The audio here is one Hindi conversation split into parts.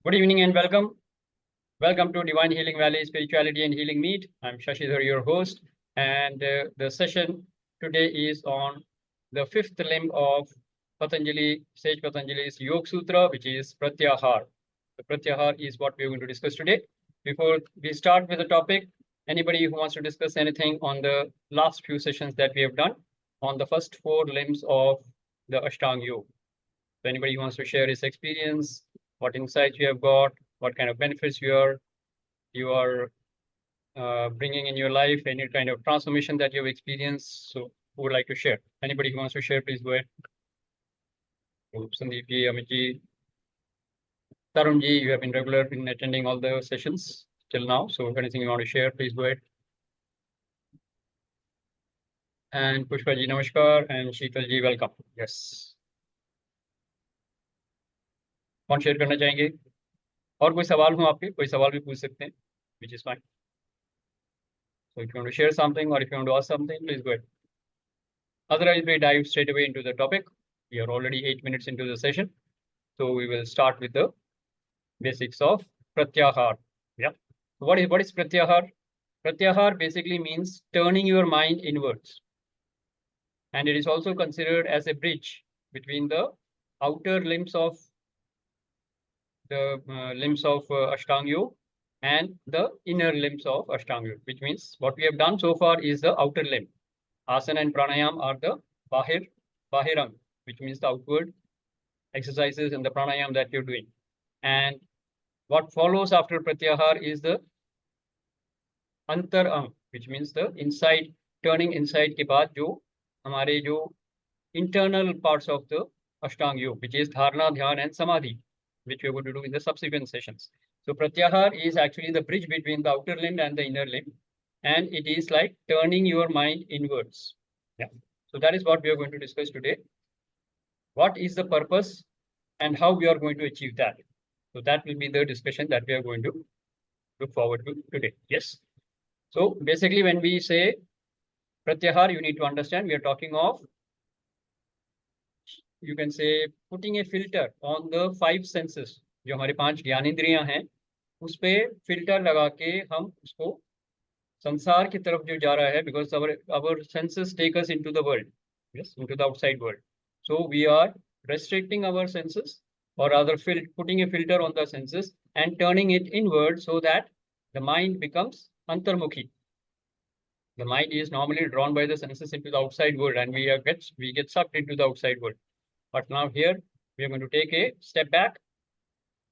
Good evening and welcome. Welcome to Divine Healing Valley Spirituality and Healing Meet. I'm Shashidhar, your host, and the session today is on the fifth limb of Patanjali, Sage Patanjali's Yoga Sutra, which is Pratyahar. The Pratyahar is what we're going to discuss today. Before we start with the topic, anybody who wants to discuss anything on the last few sessions that we have done on the first four limbs of the Ashtanga Yoga? So anybody who wants to share his experience, what insights you have got, what kind of benefits you are bringing in your life, any kind of transformation that you've experienced. So who would like to share? Anybody who wants to share, please go ahead. Sandeep ji, Amit ji, Tarun ji, you have been regular in attending all the sessions till now. So if anything you want to share, please go ahead. And Pushpa ji, namaskar, and Sheetal ji, welcome. Yes. कौन शेयर करना चाहेंगे? और कोई सवाल हो आपके? कोई सवाल भी पूछ सकते हैं, which is fine. So if you want to share something or if you want to ask something, please go ahead. Otherwise, we dive straight away into the topic. We are already 8 minutes into the session. So we will start with the basics of Pratyahar. Yeah. What is Pratyahar? Pratyahar basically means turning your mind inwards. And it is also considered as a bridge between the outer limbs of Ashtanga Yoga and the inner limbs of Ashtanga Yoga, which means what we have done so far is the outer limb. Asana and pranayam are the bahirang, which means the outward exercises and the pranayam that you're doing. And what follows after Pratyahar is the antarang, which means the inside, turning inside के बाद जो हमारे जो internal parts of the Ashtanga Yoga, which is dharana, dhyan, and samadhi, which we are going to do in the subsequent sessions. So Pratyahar is actually the bridge between the outer limb and the inner limb, and it is like turning your mind inwards. Yeah. So that is what we are going to discuss today. What is the purpose and how we are going to achieve that? So that will be the discussion that we are going to look forward to today. Yes. So basically, when we say Pratyahar, you need to understand we are talking of, you can say, putting a filter on the 5 senses. जो हमारे 5 ज्ञानेंद्रियां हैं, उस पे फिल्टर लगा के हम उसको संसार की तरफ जो जा रहा है, because our senses take us into the world, yes, into the outside world. So we are restricting our senses, or rather putting a filter on the senses and turning it inward so that the mind becomes antarmukhi. The mind is normally drawn by the senses into the outside world, and we get sucked into the outside world. But now here we are going to take a step back,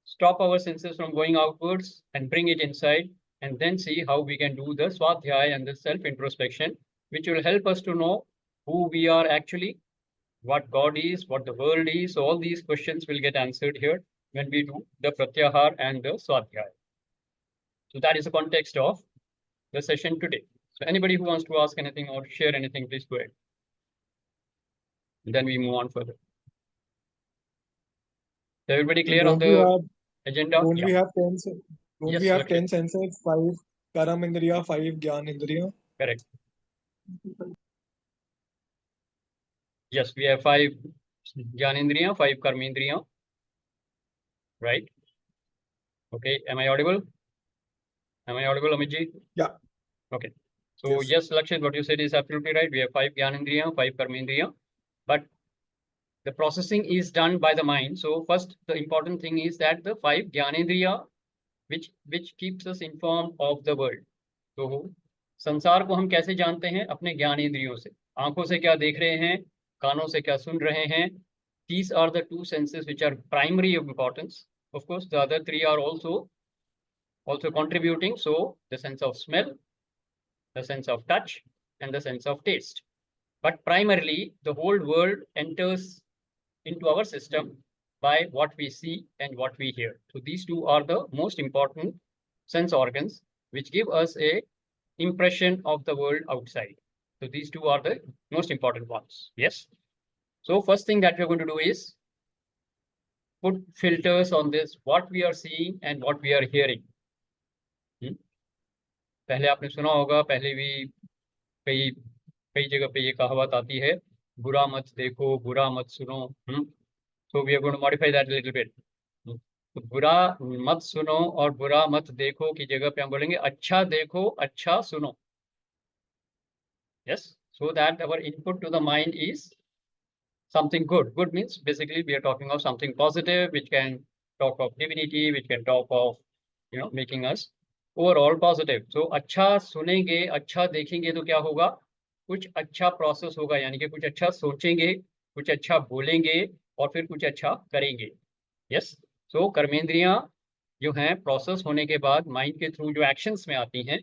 stop our senses from going outwards and bring it inside, and then see how we can do the swadhyaya and the self-introspection, which will help us to know who we are actually, what God is, what the world is. So all these questions will get answered here when we do the Pratyahar and the Swadhyaya. So that is the context of the session today. So anybody who wants to ask anything or share anything, please go ahead. And then we move on further. Is everybody clear on the agenda? Don't we have 10? Yes, we have Lakshit. 10 senses? 5 Karamindriya, 5 Gyanindriya. Correct. Yes, we have 5 Jnanendriya, 5 Karmendriya. Right? Okay. Am I audible? Am I audible, Amit? Yeah. Okay. So yes, Lakshit, what you said is absolutely right. We have 5 Jnanendriya, 5 Karmendriya, but the processing is done by the mind. So first, the important thing is that the 5 Jnanendriya, which keeps us informed of the world. तो संसार को हम कैसे जानते हैं? अपने ज्ञानेंद्रियों से. आंखों से क्या देख रहे हैं, कानों से क्या सुन रहे हैं. These are the 2 senses which are primary of importance. Of course, the other 3 are also contributing. So the sense of smell, the sense of touch, and the sense of taste. But primarily, the whole world enters into our system by what we see and what we hear. So these 2 are the most important sense organs which give us a impression of the world outside. So these 2 are the most important ones. Yes. So first thing that we're going to do is put filters on this, what we are seeing and what we are hearing. पहले आपने सुना होगा, पहले भी कई जगह पे ये कहावत आती है, बुरा मत देखो, बुरा मत सुनो. So we are going to modify that a little bit. तो बुरा मत सुनो और बुरा मत देखो की जगह पे हम बोलेंगे अच्छा देखो अच्छा सुनो. Yes, so that our input to the mind is something good. Good means basically we are talking of something positive, which can talk of divinity, which can talk of, making us overall positive. So अच्छा सुनेंगे, अच्छा देखेंगे तो क्या होगा, कुछ अच्छा प्रोसेस होगा, यानी कि कुछ अच्छा सोचेंगे, कुछ अच्छा बोलेंगे और फिर कुछ अच्छा करेंगे. यस. सो कर्मेंद्रियां जो हैं प्रोसेस होने के बाद माइंड के थ्रू जो एक्शंस में आती हैं,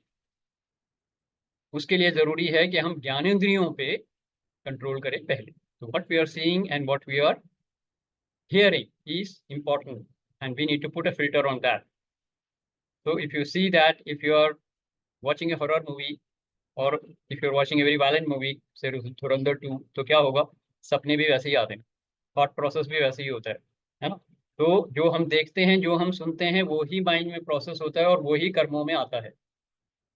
उसके लिए जरूरी है कि हम ज्ञानेंद्रियों पे कंट्रोल करें पहले. So what we are seeing and what we are hearing is important, and we need to put a filter on that. So if you see that if you are watching a horror movie or if you are watching a very violent movie, say Dhurandhar 2, तो क्या होगा, सपने भी वैसे ही आते हैं, थॉट प्रोसेस भी वैसे ही होता है ना. तो जो हम देखते हैं, जो हम सुनते हैं, वो ही माइंड में प्रोसेस होता है और वो ही कर्मों में आता है.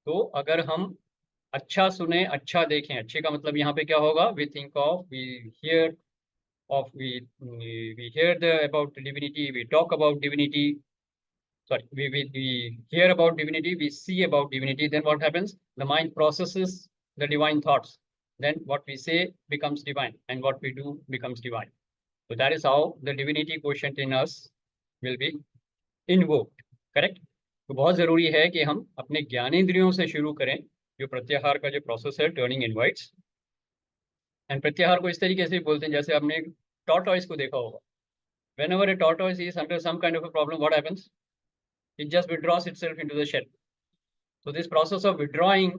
तो अगर हम अच्छा सुने, अच्छा देखें, अच्छे का मतलब यहाँ पे क्या होगा, we think of, we hear of we hear about divinity, we talk about divinity, sorry, we hear about divinity, we see about divinity. Then what happens, the mind processes the divine thoughts, then what we say becomes divine and what we do becomes divine. So that is how the divinity quotient in us will be invoked. Correct. तो बहुत जरूरी है कि हम अपने ज्ञानेंद्रियों से शुरू करें, जो प्रत्याहार का जो प्रोसेस है, टर्निंग इनवर्ड्स. एंड प्रत्याहार को इस तरीके से बोलते हैं, जैसे आपने टॉर्टॉइस को देखा होगा. Whenever a tortoise is under some kind of a problem, what happens? It just withdraws itself into the shell. So this process of withdrawing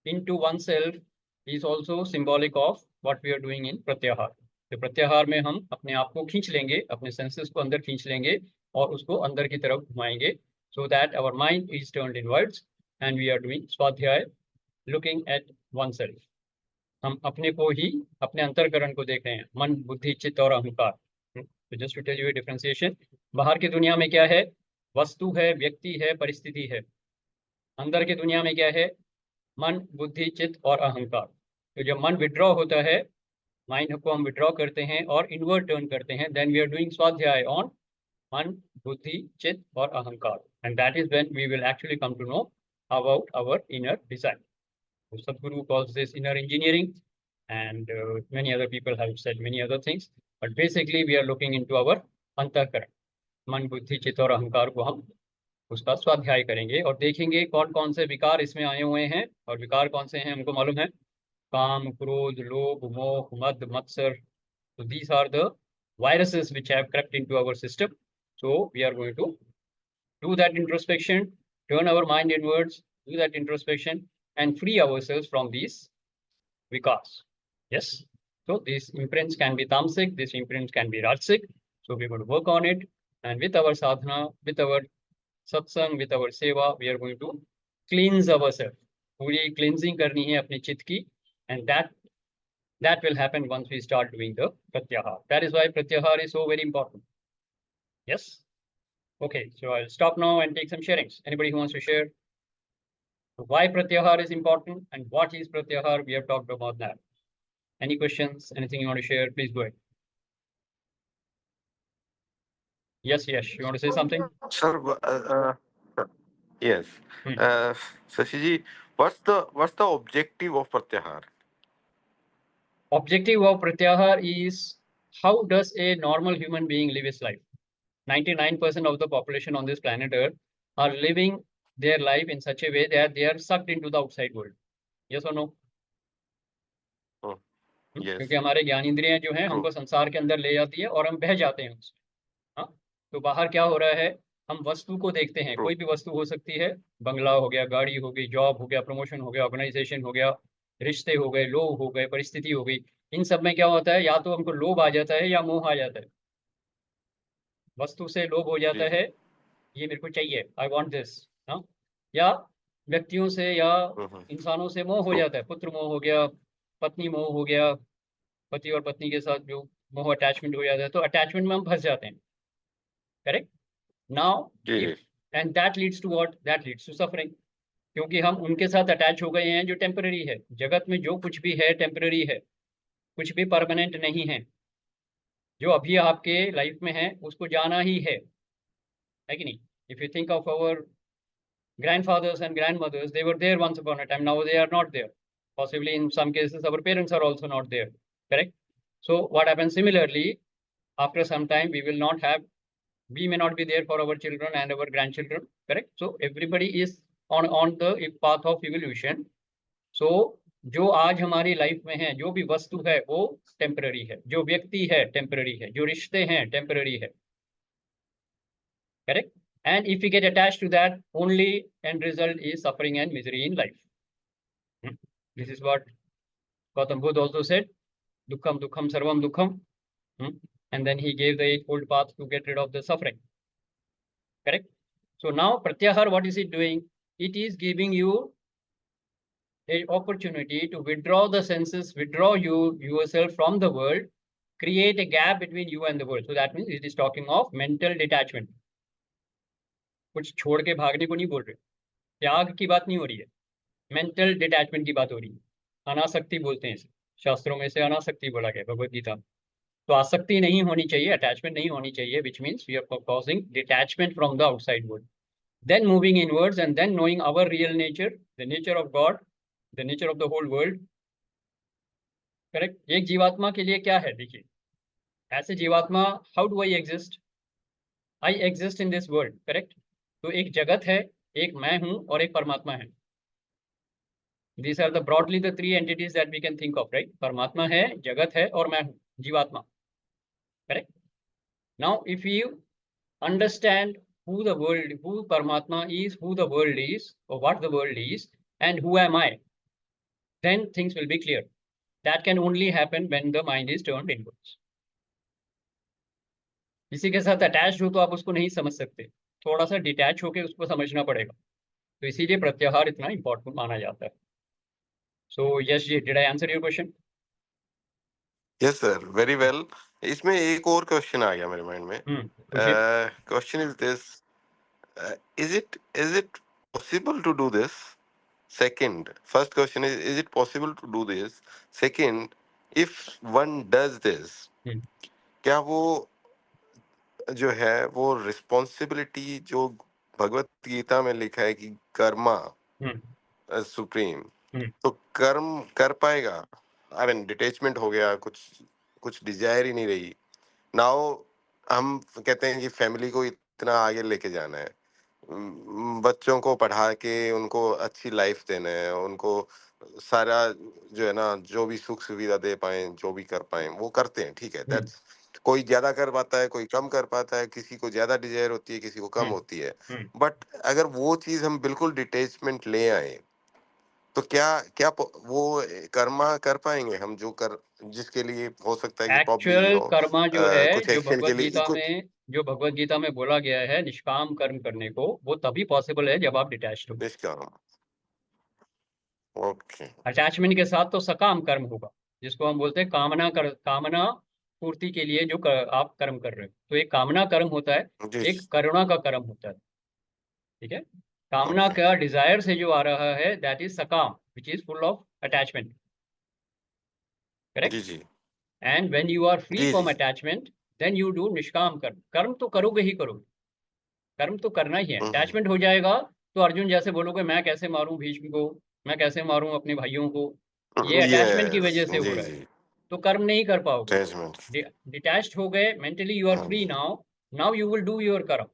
into oneself is also symbolic of what we are doing in pratyahar. तो प्रत्याहार में हम अपने आप को खींच लेंगे, अपने सेंसेस को अंदर खींच लेंगे और उसको अंदर की तरफ घुमाएंगे, so that our mind is turned inwards and we are doing स्वाध्याय, looking at oneself. हम अपने को ही, अपने अंतरकरण को देख रहे हैं, मन, बुद्धि, चित्त और अहंकार. तो just to tell you differentiation, बाहर की दुनिया में क्या है, वस्तु है, व्यक्ति है, परिस्थिति है. अंदर की दुनिया में क्या है, मन, बुद्धि, चित्त और अहंकार. तो जब मन विड्रॉ होता है, माइंड को हम विड्रॉ करते हैं और इनवर्ड टर्न करते हैं, then we are doing swadhyaya on मन, बुद्धि, चित्त और अहंकार. And that is when we will actually come to know about our inner design. Sadhguru calls this inner engineering, and many other people have said many other things, but basically we are looking into our अंतःकरण, मन, बुद्धि, चित्त और अहंकार को हम उसका स्वाध्याय करेंगे और देखेंगे कौन कौन से विकार इसमें आए हुए हैं. और विकार कौन से हैं हमको मालूम है, काम, क्रोध, लोभ, मोह, मद, मत्सर. So these are the viruses which have crept into our system. So we are going to do that introspection, turn our mind inwards, do that introspection and free ourselves from these vikars. Yes. So these imprints can be tamasic, these imprints can be rajasic. So we're going to work on it, and with our sadhana, with our satsang, with our seva, we are going to cleanse ourselves. पूरी cleansing करनी है अपने चित्त की, and that will happen once we start doing the pratyahar. That is why pratyahar is so very important. Yes. Okay, so I'll stop now and take some sharings. Anybody who wants to share why pratyahar is important and what is pratyahar? We have talked about that. Any questions? Anything you want to share? Please go ahead. Yes, you want to say something? Sir, yes. Sashiji, what's the objective of Pratyahar? Objective of Pratyahar is how does a normal human being live his life? 99% of the population on this planet Earth are living their life in such a way that they are sucked into the outside world. Yes or no? Yes. क्योंकि हमारे ज्ञानेंद्रियां जो हैं हमको संसार के अंदर ले जाती है और हम बह जाते हैं उसमें. हाँ, तो बाहर क्या हो रहा है, हम वस्तु को देखते हैं. कोई भी वस्तु हो सकती है, बंगला हो गया, गाड़ी हो गई, जॉब हो गया, प्रमोशन हो गया, ऑर्गेनाइजेशन हो गया, रिश्ते हो गए, लोग हो गए, परिस्थिति हो गई. इन सब में क्या होता है, या तो हमको लोभ आ जाता है या मोह आ जाता है. वस्तु से लोभ हो जाता है, ये मेरे को चाहिए, आई वॉन्ट दिस. या व्यक्तियों से या इंसानों से मोह हो जाता है, पुत्र मोह हो गया, पत्नी मोह हो गया, पति और पत्नी के साथ जो मोह अटैचमेंट हो जाता है, तो अटैचमेंट में हम फंस जाते हैं. Correct. Now and that leads to what, that leads to suffering. क्योंकि हम उनके साथ अटैच हो गए हैं जो टेम्पररी है. जगत में जो कुछ भी है टेम्पररी है, कुछ भी परमानेंट नहीं है. जो अभी आपके लाइफ में है उसको जाना ही है. है कि नहीं? If you think of our grandfathers and grandmothers, they were there once upon a time. Now they are not there. Possibly in some cases, our parents are also not there. Correct? So what happens similarly, after some time, we may not be there for our children and our grandchildren. Correct? So everybody is on the path of evolution. So जो आज हमारी लाइफ में है, जो भी वस्तु है वो टेम्पररी है, जो व्यक्ति है टेम्पररी है, जो रिश्ते हैं टेम्पररी है. Correct? And if we get attached to that, only end result is suffering and misery in life. This is what Gautam Buddha also said, dukkam dukkam sarvam dukkam. And then he gave the eightfold path to get rid of the suffering. Correct? So now Pratyahar, what is it doing? It is giving you an opportunity to withdraw the senses, withdraw yourself from the world, create a gap between you and the world. So that means it is talking of mental detachment. कुछ छोड़ के भागने को नहीं बोल रहे, त्याग की बात नहीं हो रही है, मेंटल डिटैचमेंट की बात हो रही है. अनासक्ति बोलते हैं इसे, शास्त्रों में से अनासक्ति बोला गया भगवत गीता में. तो आसक्ति नहीं होनी चाहिए, अटैचमेंट नहीं होनी चाहिए, which means we are causing detachment from the outside world. Then moving inwards and then knowing our real nature, the nature of God, the nature of the whole world. Correct? एक जीवात्मा के लिए क्या है, देखिए, ऐसे जीवात्मा, how do I exist? I exist in this world. Correct? तो एक जगत है, एक मैं हूं और एक परमात्मा है. These are the broadly the three entities that we can think of, right? परमात्मा है, जगत है और मैं हूं, जीवात्मा. Correct? Now, if you understand who the world, who Paramatma is, who the world is, or what the world is, and who am I, then things will be clear. That can only happen when the mind is turned inwards. किसी के साथ अटैच हो तो आप उसको नहीं समझ सकते, थोड़ा सा डिटैच होके उसको समझना पड़ेगा. तो इसीलिए प्रत्याहार इतना इंपॉर्टेंट माना जाता है. So yes, did I answer your question? Yes sir, very well. इसमें एक और क्वेश्चन आ गया मेरे माइंड में. Question is this, is it possible to do this? Second, first question is it possible to do this? Second, if one does this, क्या वो जो है वो रिस्पॉन्सिबिलिटी जो भगवत गीता में लिखा है कि कर्मा सुप्रीम, तो कर्म कर पाएगा? आई मीन डिटैचमेंट हो गया, कुछ डिजायर ही नहीं रही. नाउ हम कहते हैं कि फैमिली को इतना आगे लेके जाना है, बच्चों को पढ़ा के उनको अच्छी लाइफ देना है, उनको सारा जो है ना जो भी सुख सुविधा दे पाए, जो भी कर पाए वो करते हैं. ठीक है, दैट्स, कोई ज्यादा कर पाता है, कोई कम कर पाता है, किसी को ज्यादा डिजायर होती है, किसी को कम होती है. बट अगर वो चीज हम बिल्कुल डिटैचमेंट ले आए तो क्या वो कर्मा कर पाएंगे हम, जो कर जिसके लिए हो सकता है कि एक्चुअल कर्मा जो है, कुछ जो एक्शन के भगवत गीता में बोला गया है निष्काम कर्म करने को, वो तभी पॉसिबल है जब आप डिटैच्ड हो. निष्काम, ओके. अटैचमेंट के साथ तो सकाम कर्म होगा, जिसको हम बोलते हैं कामना पूर्ति के लिए जो आप कर्म कर रहे हो. तो एक कामना कर्म होता है, एक करुणा का कर्म होता है. ठीक है? कामना का डिजायर से जो आ रहा है, दैट इज सकाम, which is full of attachment. Correct? जी. And when you are free from attachment, then you do nishkam karma. कर्म तो करोगे ही करोगे, कर्म तो करना ही है. अटैचमेंट हो जाएगा तो अर्जुन जैसे बोलोगे मैं कैसे मारूं भीष्म को, मैं कैसे मारूं अपने भाइयों को, ये अटैचमेंट की वजह से हो रहा है, तो कर्म नहीं कर पाओगे. डिटैच्ड हो गए, mentally you are free. Now you will do your karma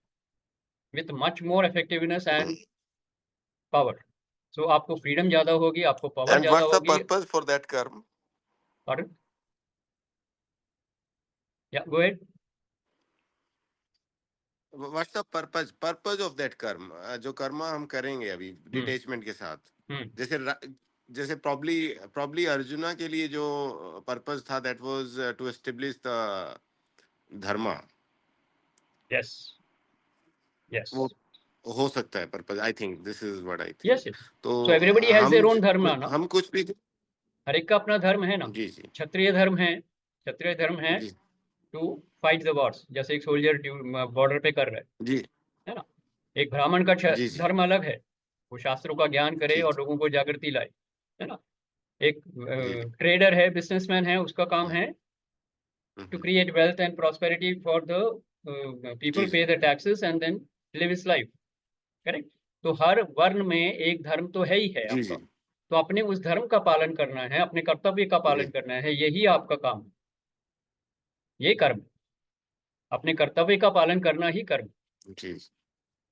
with much more effectiveness and power. So आपको freedom ज़्यादा होगी, आपको power ज़्यादा होगी. And what's the purpose for that karma? Pardon? Yeah, go ahead. What's the purpose of that karma? जो कर्मा हम करेंगे अभी डिटैचमेंट के साथ, जैसे probably अर्जुना के लिए जो पर्पस था, that was to establish the dharma. Yes. वो हो सकता है purpose. I think this is what I think. Yes. तो so everybody has their own dharma ना. हम कुछ भी, हर एक का अपना धर्म है ना. जी. क्षत्रिय धर्म है to fight the wars, जैसे एक सोल्जर बॉर्डर पे कर रहा है, जी, है ना. एक ब्राह्मण का धर्म अलग है, वो शास्त्रों का ज्ञान करे और लोगों को जागृति लाए, है ना. एक ट्रेडर है, बिजनेसमैन है, उसका काम है to create wealth and prosperity for the people, pay the taxes and then live his life. Correct? तो हर वर्ण में एक धर्म तो है ही है जी आपका, जी तो अपने उस धर्म का पालन करना है, अपने कर्तव्य का पालन जी करना है, यही आपका काम है, ये कर्म। अपने कर्तव्य का पालन करना ही कर्म। जी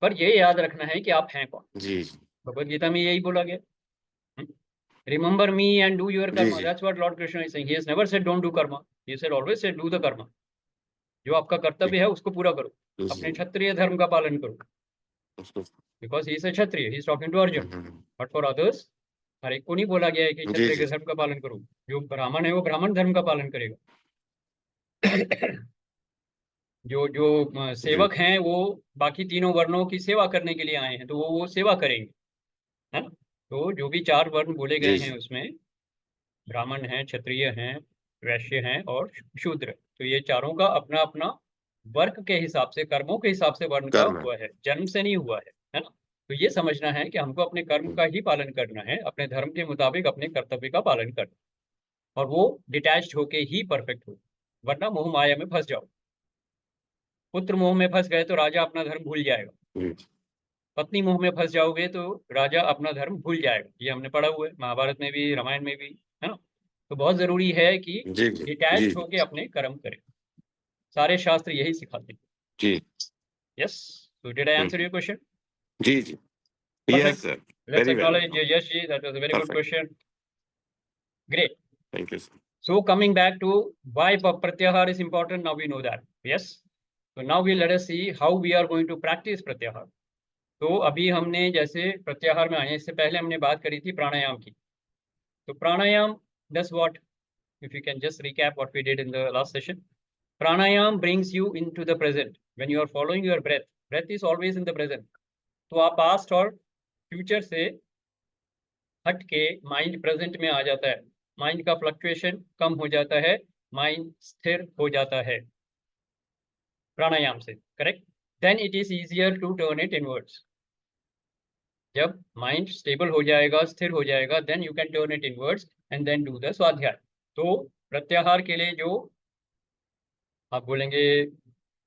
पर ये याद रखना है कि आप हैं कौन। जी जी भगवत गीता में यही बोला गया, remember me and do your जी कर्मा, जी that's what lord Krishna is saying. He has never said don't do karma, he said always said do the karma. जो आपका कर्तव्य है उसको पूरा करो, अपने क्षत्रिय धर्म का पालन करो, because he is a Kshatriya, he is talking to Arjun. But for others, हर एक को नहीं बोला गया है कि जी क्षत्रिय जी के धर्म का पालन करो। जो ब्राह्मण है वो ब्राह्मण धर्म का पालन करेगा। जो जो जी सेवक हैं वो बाकी तीनों वर्णों की सेवा करने के लिए आए हैं, तो वो सेवा करेंगे, है ना। तो जो भी 4 वर्ण बोले जी गए हैं जी उसमें ब्राह्मण हैं, क्षत्रिय हैं, वैश्य हैं और शूद्र, तो ये चारों का अपना अपना वर्ग के हिसाब से, कर्मों के हिसाब से वर्ण का कर्म है। हुआ है, जन्म से नहीं हुआ है ना। तो ये समझना है कि हमको अपने कर्म का ही पालन करना है, अपने धर्म के मुताबिक अपने कर्तव्य का पालन करना, और वो डिटैच्ड होके ही परफेक्ट हो, वरना मोह माया में फंस जाओ। पुत्र मोह में फंस गए तो राजा अपना धर्म भूल जाएगा, जी पत्नी मोह में फंस जाओगे तो राजा अपना धर्म भूल जाएगा। ये हमने पढ़ा हुआ है महाभारत में भी, रामायण में भी, है ना। तो बहुत जरूरी है कि जी जी जी डिटैच होके अपने कर्म करें, सारे शास्त्र यही सिखाते हैं। जी yes, so did I answer your question? जी जी Perfect. Yes sir Let's very well acknowledge Yash ji, that was a very good perfect question. Great. Thank you sir So coming back to why pratyahar is important, now we know that. Yes. So now we let us see how we are going to practice pratyahar. तो अभी हमने जैसे प्रत्याहार में आए, इससे पहले हमने बात करी थी प्राणायाम की। तो प्राणायाम does what? If you can just recap what we did in the last session. Pranayam brings you into the present. When you are following your breath, breath is always in the present. तो आप पास्ट और फ्यूचर से हट के माइंड प्रेजेंट में आ जाता है, माइंड का फ्लक्चुएशन कम हो जाता है, माइंड स्थिर हो जाता है प्राणायाम से, correct. Then it is easier to turn it inwards. जब माइंड स्टेबल हो जाएगा, स्थिर हो जाएगा, then you can turn it inwards and then do the swadhyaya. तो प्रत्याहार के लिए जो आप बोलेंगे,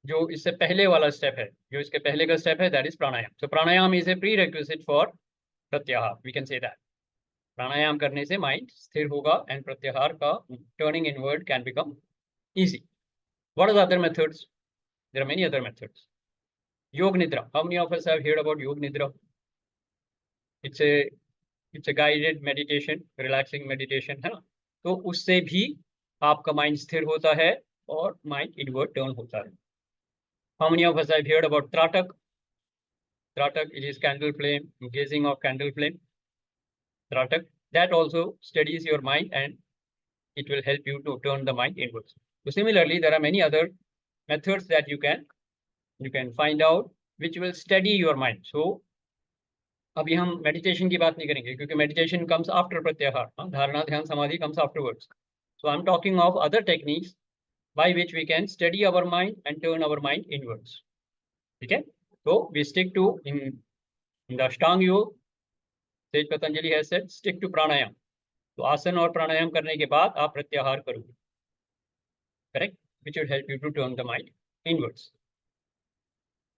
जो इससे पहले वाला स्टेप है, जो इसके पहले का स्टेप है, that is pranayama. So pranayama is a pre requisite for प्रत्याहार, वी कैन से दैट। प्राणायाम करने से माइंड स्थिर होगा एंड प्रत्याहार का turning inward can become easy. What are the other methods? There are many other methods. Yog Nidra. How many of us have heard about Yog Nidra? It's a guided meditation, relaxing meditation, है ना। तो उससे भी आपका माइंड स्थिर होता है और माइंड इनवर्ड टर्न होता है। How many of us have heard about Tratak? Tratak, it is candle flame, gazing of candle flame. Tratak, that also steadies your mind and it will help you to turn the mind inwards. So similarly, there are many other methods that you can find out which will steady your mind. So अभी हम मेडिटेशन की बात नहीं करेंगे क्योंकि मेडिटेशन कम्स आफ्टर प्रत्याहार, धारणा ध्यान समाधि comes afterwards. So I am talking of other techniques by which we can steady our mind and turn our mind inwards. ठीक है, तो we stick to in the Ashtanga Yoga, Sage Patanjali has said stick to pranayam. तो आसन और प्राणायाम करने के बाद आप प्रत्याहार करोगे, correct, which will help you to turn the mind inwards.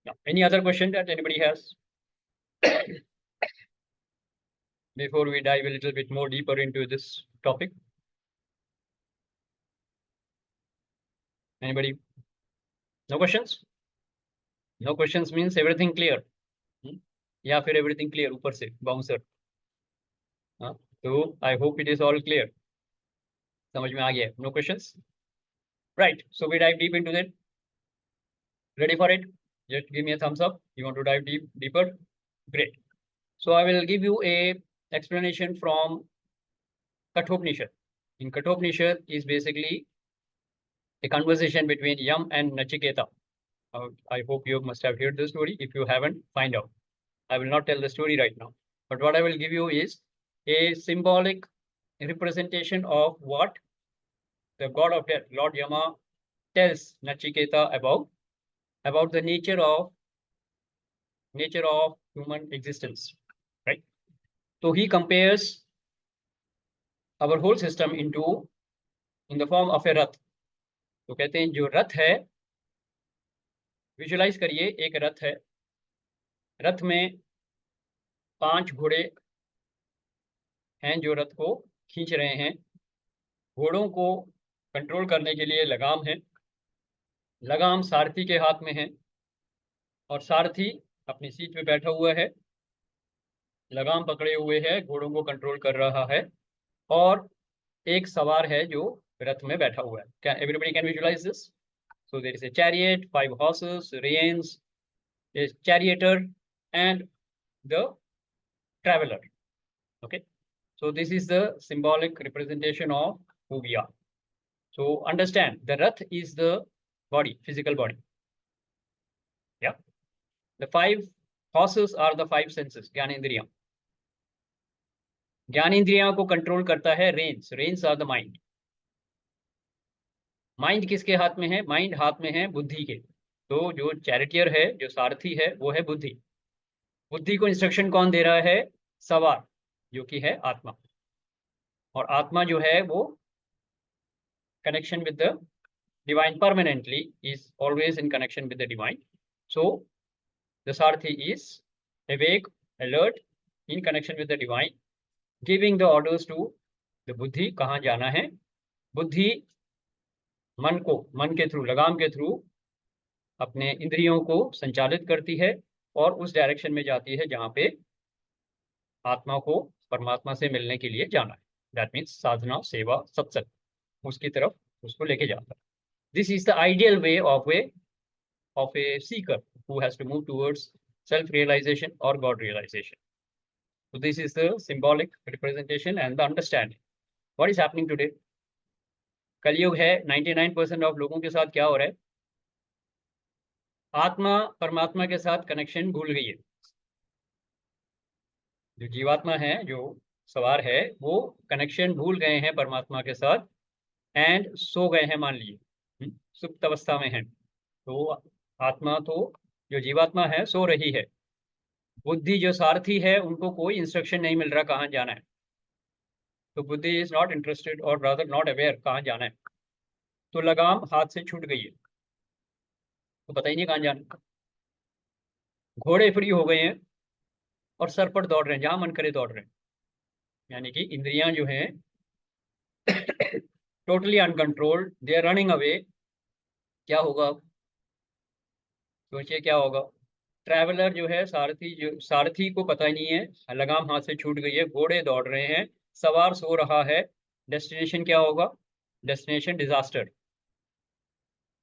Now, any other question that anybody has before we dive a little bit more deeper into this topic? Anybody? No questions? No questions means everything clear. या फिर everything clear ऊपर से bouncer. हाँ, तो I hope it is all clear. समझ में आ गया? No questions? Right. So we dive deep into that. Ready for it? Just give me a thumbs up. You want to dive deeper? Great. So I will give you a explanation from Kathopanishad. In Kathopanishad is basically a conversation between Yam and Nachiketa. I hope you must have heard the story. If you haven't, find out. I will not tell the story right now. But what I will give you is a symbolic representation of what the god of death, Lord Yama, tells Nachiketa about the nature of human existence, right? So he compares our whole system in the form of a रथ. तो कहते हैं जो रथ है, विजुअलाइज करिए एक रथ है रथ में 5 घोड़े हैं जो रथ को खींच रहे हैं। घोड़ों को कंट्रोल करने के लिए लगाम है। लगाम सारथी के हाथ में है और सारथी अपनी सीट पे बैठा हुआ है, लगाम पकड़े हुए है, घोड़ों को कंट्रोल कर रहा है और एक सवार है जो रथ में बैठा हुआ है। क्या everybody can visualise this? So there is a chariot, 5 horses, reins, a charioteer and the traveler. Okay, so this is the symbolic representation of who we are. So understand, the rath is the body, physical body. Yeah, the 5 horses are the 5 senses, ज्ञानेंद्रियां। ज्ञानेंद्रियां को कंट्रोल करता है reins. Reins are the mind. Mind किसके हाथ में है? माइंड हाथ में है बुद्धि के। तो जो चैरिटियर है, जो सारथी है, वो है बुद्धि। बुद्धि को इंस्ट्रक्शन कौन दे रहा है? सवार, जो कि है आत्मा। और आत्मा जो है वो connection with the divine permanently, is always in connection with the divine. So the Sarathi is awake, alert, in connection with the divine, giving the orders to the बुद्धि कहाँ जाना है। बुद्धि मन को, मन के थ्रू, लगाम के थ्रू अपने इंद्रियों को संचालित करती है और उस डायरेक्शन में जाती है जहाँ पे आत्मा को परमात्मा से मिलने के लिए जाना है। दैट मीन्स साधना, सेवा, सत्संग, उसकी तरफ उसको लेके जाता है। This is the ideal way of a seeker who has to move towards self-realization or God realization. So this is the symbolic representation and the understanding. What is happening today? कलयुग है, 99% ऑफ लोगों के साथ क्या हो रहा है? आत्मा परमात्मा के साथ कनेक्शन भूल गई है। जो जीवात्मा है, जो सवार है, वो कनेक्शन भूल गए हैं परमात्मा के साथ एंड सो गए हैं, मान लीजिए सुप्त अवस्था में है। तो आत्मा, तो जो जीवात्मा है, सो रही है। बुद्धि जो सारथी है, उनको कोई इंस्ट्रक्शन नहीं मिल रहा कहाँ जाना है। तो बुद्धि इज नॉट इंटरेस्टेड और रादर नॉट अवेयर कहाँ जाना है। तो लगाम हाथ से छूट गई है, तो पता ही नहीं कहाँ जाना है। घोड़े फ्री हो गए हैं और सर पर दौड़ रहे हैं, जहां मन करे दौड़ रहे हैं। यानी कि इंद्रियां जो हैं totally uncontrolled, they are running away. क्या होगा? सोचिए क्या होगा। ट्रैवलर जो है, सारथी, जो सारथी को पता ही नहीं है, लगाम हाथ से छूट गई है, घोड़े दौड़ रहे हैं, सवार सो रहा है। डेस्टिनेशन क्या होगा? Destination disaster.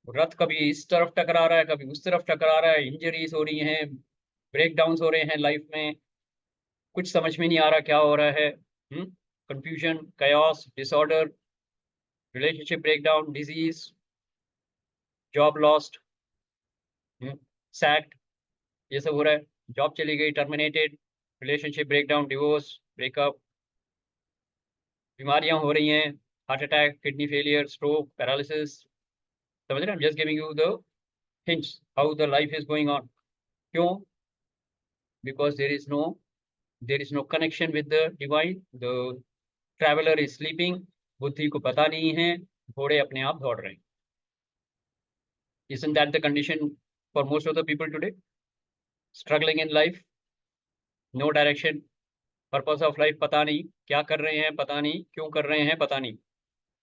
रथ कभी इस तरफ टकरा रहा है, कभी उस तरफ टकरा रहा है, इंजरीज हो रही हैं, ब्रेक डाउन हो रहे हैं लाइफ में, कुछ समझ में नहीं आ रहा क्या हो रहा है। Confusion, chaos, disorder, relationship breakdown, disease, job lost, sacked, ये सब हो रहा है। जॉब चली गई, terminated, relationship breakdown, divorce, breakup, बीमारियां हो रही हैं, heart attack, kidney failure, stroke, paralysis. समझ रहे हैं? Just giving you the hints how the life is going on. क्यों? Because there is no connection with the divine. The traveller is sleeping. बुद्धि को पता नहीं है, घोड़े अपने आप दौड़ रहे हैं। Isn't that the condition for most of the people today? Struggling in life, no direction, purpose of life पता नहीं, क्या कर रहे हैं पता नहीं, क्यों कर रहे हैं पता नहीं,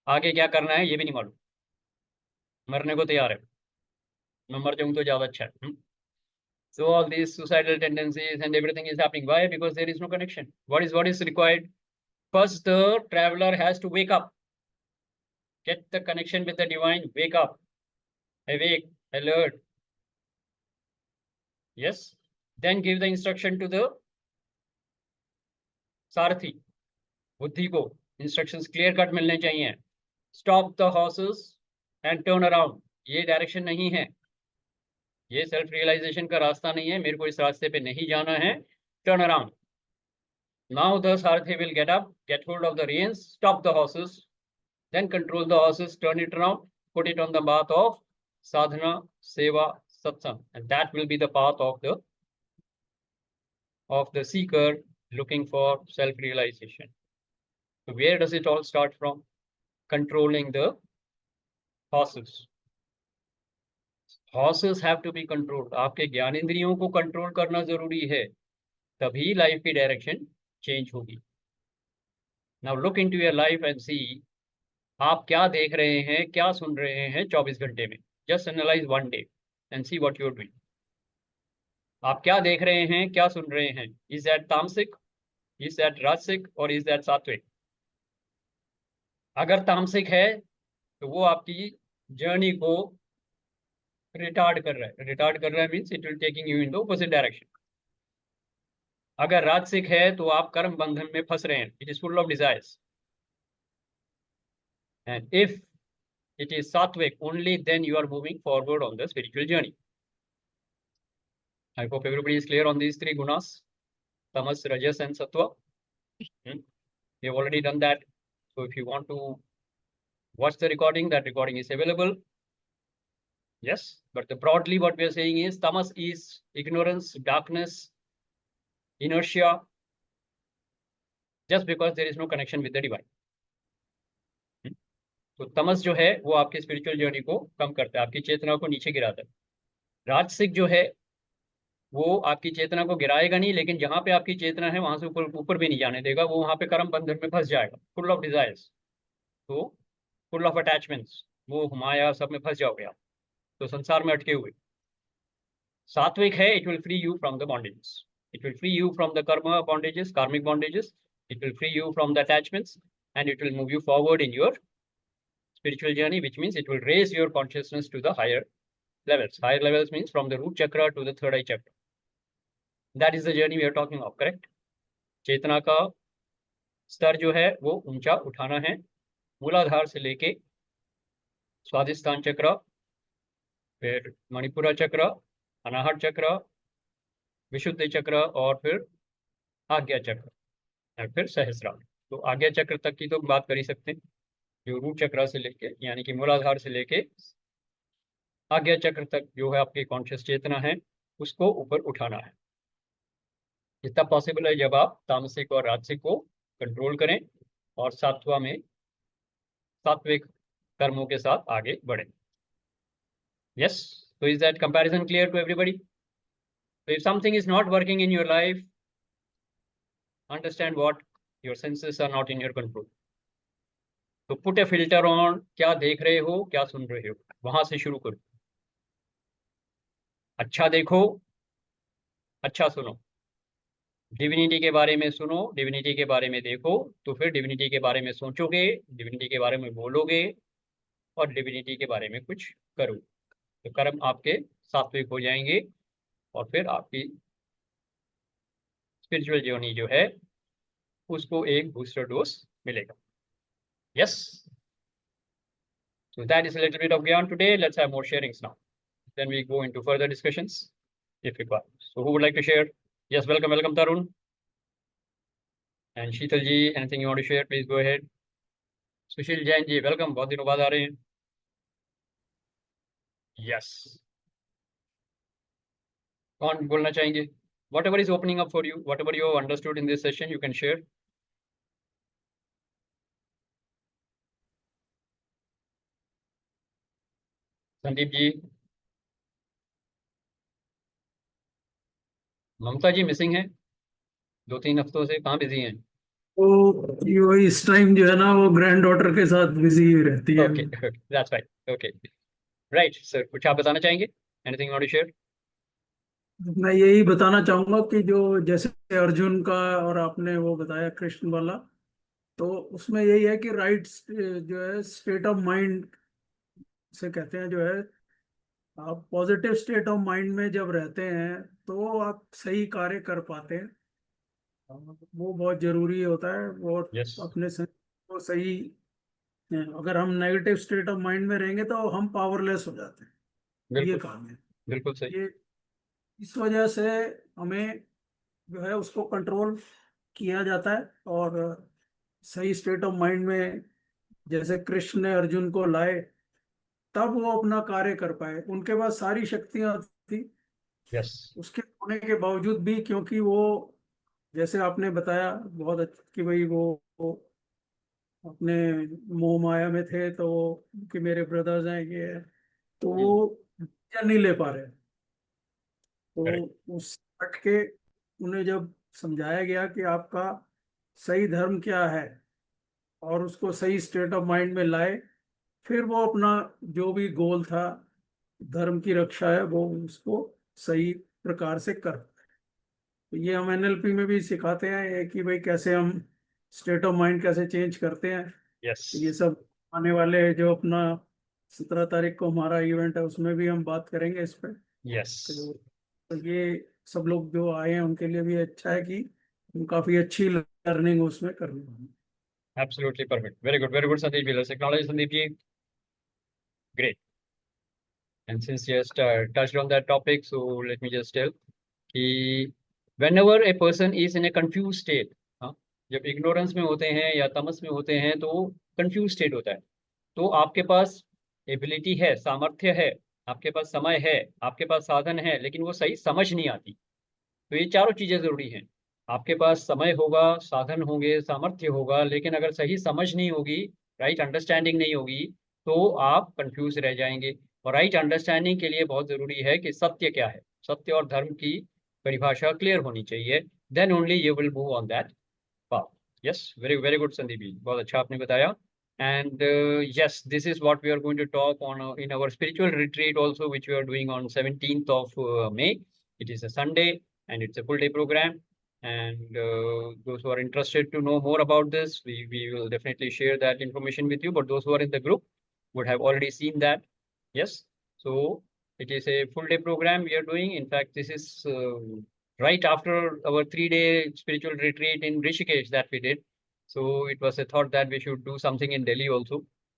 आगे क्या करना है ये भी नहीं मालूम, मरने को तैयार है, मैं मर जाऊं तो ज्यादा अच्छा है। So all these suicidal tendencies and everything is happening. Why? Because there is no connection. What is required? First, the traveler has to wake up, get the connection with the divine, wake up, awake, alert. Yes. Then give the instruction to the सारथी। बुद्धि को इंस्ट्रक्शंस क्लियर कट मिलने चाहिए। Stop the horses and turn around, ये डायरेक्शन नहीं है, ये सेल्फ रियलाइजेशन का रास्ता नहीं है, मेरे को इस रास्ते पे नहीं जाना है। Turn around. Now the sarathi will get up, get hold of the reins, stop the horses, then control the horses, turn it around, put it on the path of sadhana, seva, satsang, and that will be the path of the seeker looking for self-realization. So where does it all start from? Controlling the horses. Horses have to be controlled, आपके ज्ञानेंद्रियों को कंट्रोल करना जरूरी है, तभी लाइफ की डायरेक्शन चेंज होगी। Now look into your life and see, आप क्या देख रहे हैं, क्या सुन रहे हैं 24 घंटे में। Just analyse one day and see what you are doing. आप क्या देख रहे हैं, क्या सुन रहे हैं? इज दैट तामसिक, इज दैट राजसिक, और इज दैट सात्विक? अगर तामसिक है तो वो आपकी जर्नी को रिटार्ड कर रहा है। रिटार्ड कर रहा है means it will taking you in the opposite direction. अगर राजसिक है तो आप कर्म बंधन में फंस रहे हैं, it is full of desires. And if it is sattvic, only then you are moving forward on the spiritual journey. I hope everybody is clear on these three gunas: tamas, rajas and sattva. We have already done that, so if you want to watch the recording, that recording is available. Yes, but broadly what we are saying is tamas is ignorance, darkness, inertia, just because there is no connection with the divine. तो तमस जो है वो आपकी स्पिरिचुअल जर्नी को कम करता है, आपकी चेतना को नीचे गिराता है। राजसिक जो है वो आपकी चेतना को गिराएगा नहीं, लेकिन जहां पे आपकी चेतना है वहां से ऊपर ऊपर भी नहीं जाने देगा, वो वहां पे कर्म बंधन में फंस जाएगा, फुल ऑफ डिजायर्स, तो फुल ऑफ अटैचमेंट्स, वो माया सब में फंस जाओगे आप, तो संसार में अटके हुए। सात्विक है, it will free you from the bondages, it will free you from the कर्म बॉन्डेजेस, कार्मिक bondages, it will free you from the attachments, and it will move you forward in your spiritual journey, which means it will raise your consciousness to the higher levels. Higher levels means from the root chakra to the third eye chakra. That is the journey we are talking of, correct? चेतना का स्तर जो है वो ऊंचा उठाना है, मूलाधार से लेके स्वादिष्ठान चक्र, फिर मणिपुरा चक्र, अनाहत चक्र, विशुद्ध चक्र, और फिर आज्ञा चक्र, और फिर सहस्रार। तो आज्ञा चक्र तक की तो बात कर ही सकते हैं, जो रूट चक्र से लेके यानी कि मूलाधार से लेके आज्ञा चक्र तक जो है आपकी कॉन्शियस चेतना है, उसको ऊपर उठाना है। जितना पॉसिबल है जब आप तामसिक और राजसिक को कंट्रोल करें और सात्वा में सात्विक कर्मों के साथ आगे बढ़ें। Yes, so is that comparison clear to everybody? So if something is not working in your life, understand what your senses are not in your control. तो put a filter on, क्या देख रहे हो, क्या सुन रहे हो, वहां से शुरू करो। अच्छा देखो, अच्छा सुनो, डिविनिटी के बारे में सुनो, डिविनिटी के बारे में देखो, तो फिर डिविनिटी के बारे में सोचोगे, डिविनिटी के बारे में बोलोगे, और डिविनिटी के बारे में कुछ करो, तो कर्म आपके सात्विक हो जाएंगे, और फिर आपकी स्पिरिचुअल जर्नी जो है उसको एक बूस्टर डोज मिलेगा। Yes, so that is a little bit of Gyan today. Let's have more sharings now, then we go into further discussions if required. So who would like to share? Yes, welcome Tarun and Sheetal ji, anything you want to share, please go ahead. Sushil Jain ji welcome, बहुत दिनों बाद आ रहे हैं। यस, कौन बोलना चाहेंगे? Whatever is opening up for you, whatever you have understood in this session, you can share. Sandeep ji, Mamta ji missing है 2-3 हफ्तों से, कहाँ बिजी हैं? वो इस टाइम जो है ना वो ग्रैंड डॉटर के साथ बिजी रहती है। Okay, that's right, okay right sir, कुछ आप बताना चाहेंगे? Anything you want to share? मैं यही बताना चाहूंगा कि जो जैसे अर्जुन का और आपने वो बताया कृष्ण वाला, तो उसमें यही है कि राइट जो है स्टेट ऑफ माइंड से कहते हैं, जो है आप पॉजिटिव स्टेट ऑफ माइंड में जब रहते हैं तो आप सही कार्य कर पाते हैं। वो बहुत जरूरी होता है, वो यस, अपने से वो सही। अगर हम नेगेटिव स्टेट ऑफ माइंड में रहेंगे तो हम पावरलेस हो जाते हैं, ये बिल्कुल काम है। बिल्कुल सही। ये इस वजह से हमें जो है उसको कंट्रोल किया जाता है, और सही स्टेट ऑफ माइंड में जैसे कृष्ण ने अर्जुन को लाए तब वो अपना कार्य कर पाए। उनके पास सारी शक्तियां थी, यस, उसके होने के बावजूद भी, क्योंकि वो जैसे आपने बताया बहुत अच्छा कि भाई वो अपने मोह माया में थे, तो कि मेरे ब्रदर्स हैं ये है, तो वो डिसीजन नहीं ले पा रहे। Correct. तो उस हट के उन्हें जब समझाया गया कि आपका सही धर्म क्या है और उसको सही स्टेट ऑफ माइंड में लाए, फिर वो अपना जो भी गोल था धर्म की रक्षा है वो उसको सही प्रकार से कर। तो ये हम एनएलपी में भी सिखाते हैं ये कि भाई कैसे हम स्टेट ऑफ माइंड कैसे चेंज करते हैं। Yes. ये सब आने वाले जो अपना 17 तारीख को हमारा इवेंट है उसमें भी हम बात करेंगे इस पे। Yes. तो ये सब लोग जो आए हैं उनके लिए भी अच्छा है कि हम काफी अच्छी लर्निंग उसमें कर रहे हैं। Absolutely perfect. Very good. Very good, Sandeep ji. Let's acknowledge Sandeep ji. Great. And since you just touched on that topic, so let me just tell कि whenever a person is in a confused state, हाँ, जब ignorance में होते हैं या तमस में होते हैं तो confused state होता है। तो आपके पास एबिलिटी है, सामर्थ्य है, आपके पास समय है, आपके पास साधन है, लेकिन वो सही समझ नहीं आती। तो ये चारों चीजें जरूरी हैं। आपके पास समय होगा, साधन होंगे, सामर्थ्य होगा, लेकिन अगर सही समझ नहीं होगी, राइट अंडरस्टैंडिंग नहीं होगी, तो आप कंफ्यूज रह जाएंगे। और राइट अंडरस्टैंडिंग के लिए बहुत जरूरी है कि सत्य क्या है, सत्य और धर्म की परिभाषा क्लियर होनी चाहिए। Then only you will move on that path. Yes, very very good Sandeep ji, बहुत अच्छा आपने बताया। And yes, this is what we are going to talk on in our spiritual retreat also, which we are doing on 17th of May. It is a Sunday and it's a full day program. And those who are interested to know more about this, we will definitely share that information with you. But those who are in the group would have already seen that. Yes. So it is a full day program we are doing. In fact, this is right after our 3-day spiritual retreat in Rishikesh that we did. So it was a thought that we should do something in Delhi also.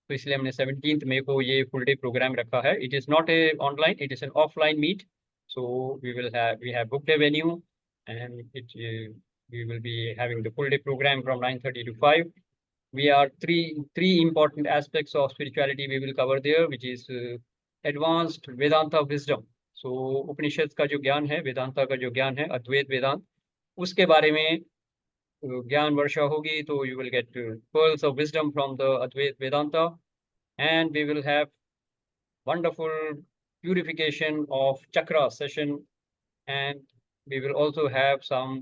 तो इसलिए हमने 17th मई को ये फुल डे प्रोग्राम रखा है. It is not a online, it is an offline meet. So we have booked a venue and we will be having the full day program from 9:30 to 5. We are three important aspects of spirituality we will cover there, which is advanced Vedanta wisdom. So उपनिषद का जो ज्ञान है, वेदांता का जो ज्ञान है, अद्वैत वेदांत, उसके बारे में ज्ञान वर्षा होगी. तो you will get pearls of wisdom from the Advait Vedanta, and we will have wonderful purification of chakra session, and we will also have some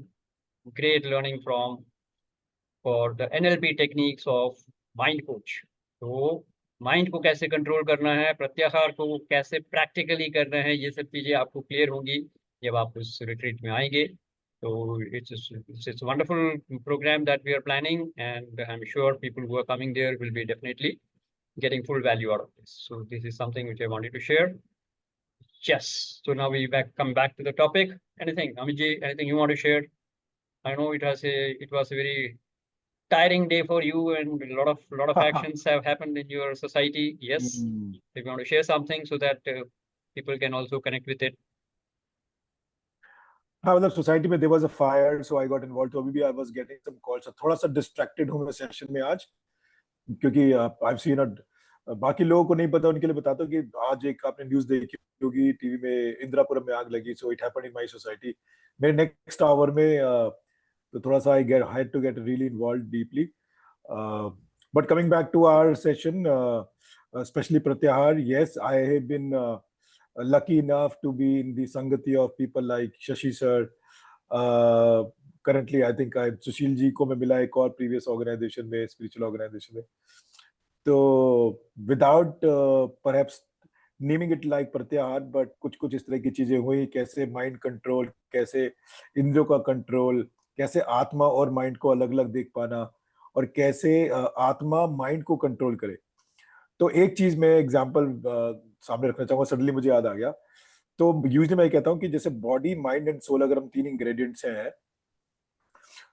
great learning for the NLP techniques of mind coach. तो माइंड को कैसे कंट्रोल करना है, प्रत्याहार को कैसे प्रैक्टिकली करना है, ये सब चीजें आपको क्लियर होंगी जब आप उस रिट्रीट में आएंगे. So it's a wonderful program that we are planning, and I'm sure people who are coming there will be definitely getting full value out of this. So this is something which I wanted to share. Yes. So now we come back to the topic. Anything, Amit ji, anything you want to share? I know it was a very tiring day for you, and a lot of actions have happened in your society. Yes. If you want to share something so that people can also connect with it. हाँ मतलब सोसाइटी में there was a fire so I got involved. तो अभी भी I was getting some calls. थोड़ा सा डिस्ट्रैक्टेड हूं मैं सेशन में आज, क्योंकि आई हैव सीन बाकी लोगों को नहीं पता, उनके लिए बताता हूं कि आज एक आपने न्यूज़ देखी होगी टीवी में, इंदिरापुरम में आग लगी. So it happened in my society. मेरे नेक्स्ट आवर में तो थोड़ा सा I had to get really involved deeply. But coming back to our session, specially pratyahara, yes I have been lucky enough to be in the sangati of people like Shashi sir. Currently I think Sushil ji को मैं मिला एक और previous organization में, spiritual organization में. तो without perhaps naming it like प्रत्याहार, but कुछ इस तरह की चीजें हुई. कैसे mind control, कैसे इंद्रियों का control, कैसे आत्मा और mind को अलग अलग देख पाना, और कैसे आत्मा mind को control करे. तो एक चीज मैं एग्जांपल सामने रखना चाहूंगा, सडनली मुझे याद आ गया. तो यूजुअली मैं कहता हूं कि जैसे बॉडी, माइंड एंड सोल अगर हम 3 इंग्रेडिएंट्स हैं,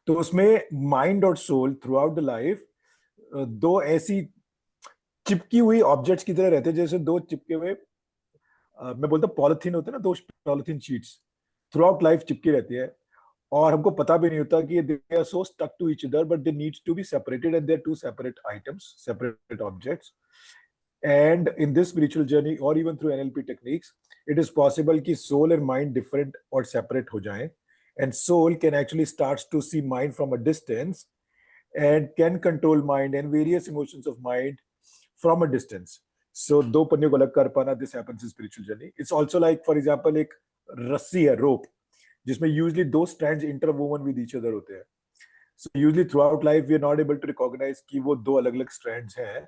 तो उसमें माइंड और soul throughout the life 2 ऐसी चिपकी हुई ऑब्जेक्ट्स की तरह रहते हैं, जैसे 2 चिपके हुए मैं बोलता हूं पॉलिथीन होते हैं ना, 2 polythene sheets through out life चिपकी रहती है, और हमको पता भी नहीं होता कि they are so stuck to each other, but they needs to be separated and they are 2 separate items, separate objects. And in this spiritual journey or even through NLP techniques, it is possible कि soul and mind different और separate हो जाएं, and soul can actually starts to see mind from a distance and can control mind and various emotions of mind from a distance. So दो पन्नियों को अलग कर पाना, this happens in spiritual journey. It's also like, for example, एक रस्सी है, rope, जिसमें usually दो strands interwoven with each other होते हैं. So usually throughout life we are not able to recognize कि वो दो अलग-अलग strands हैं,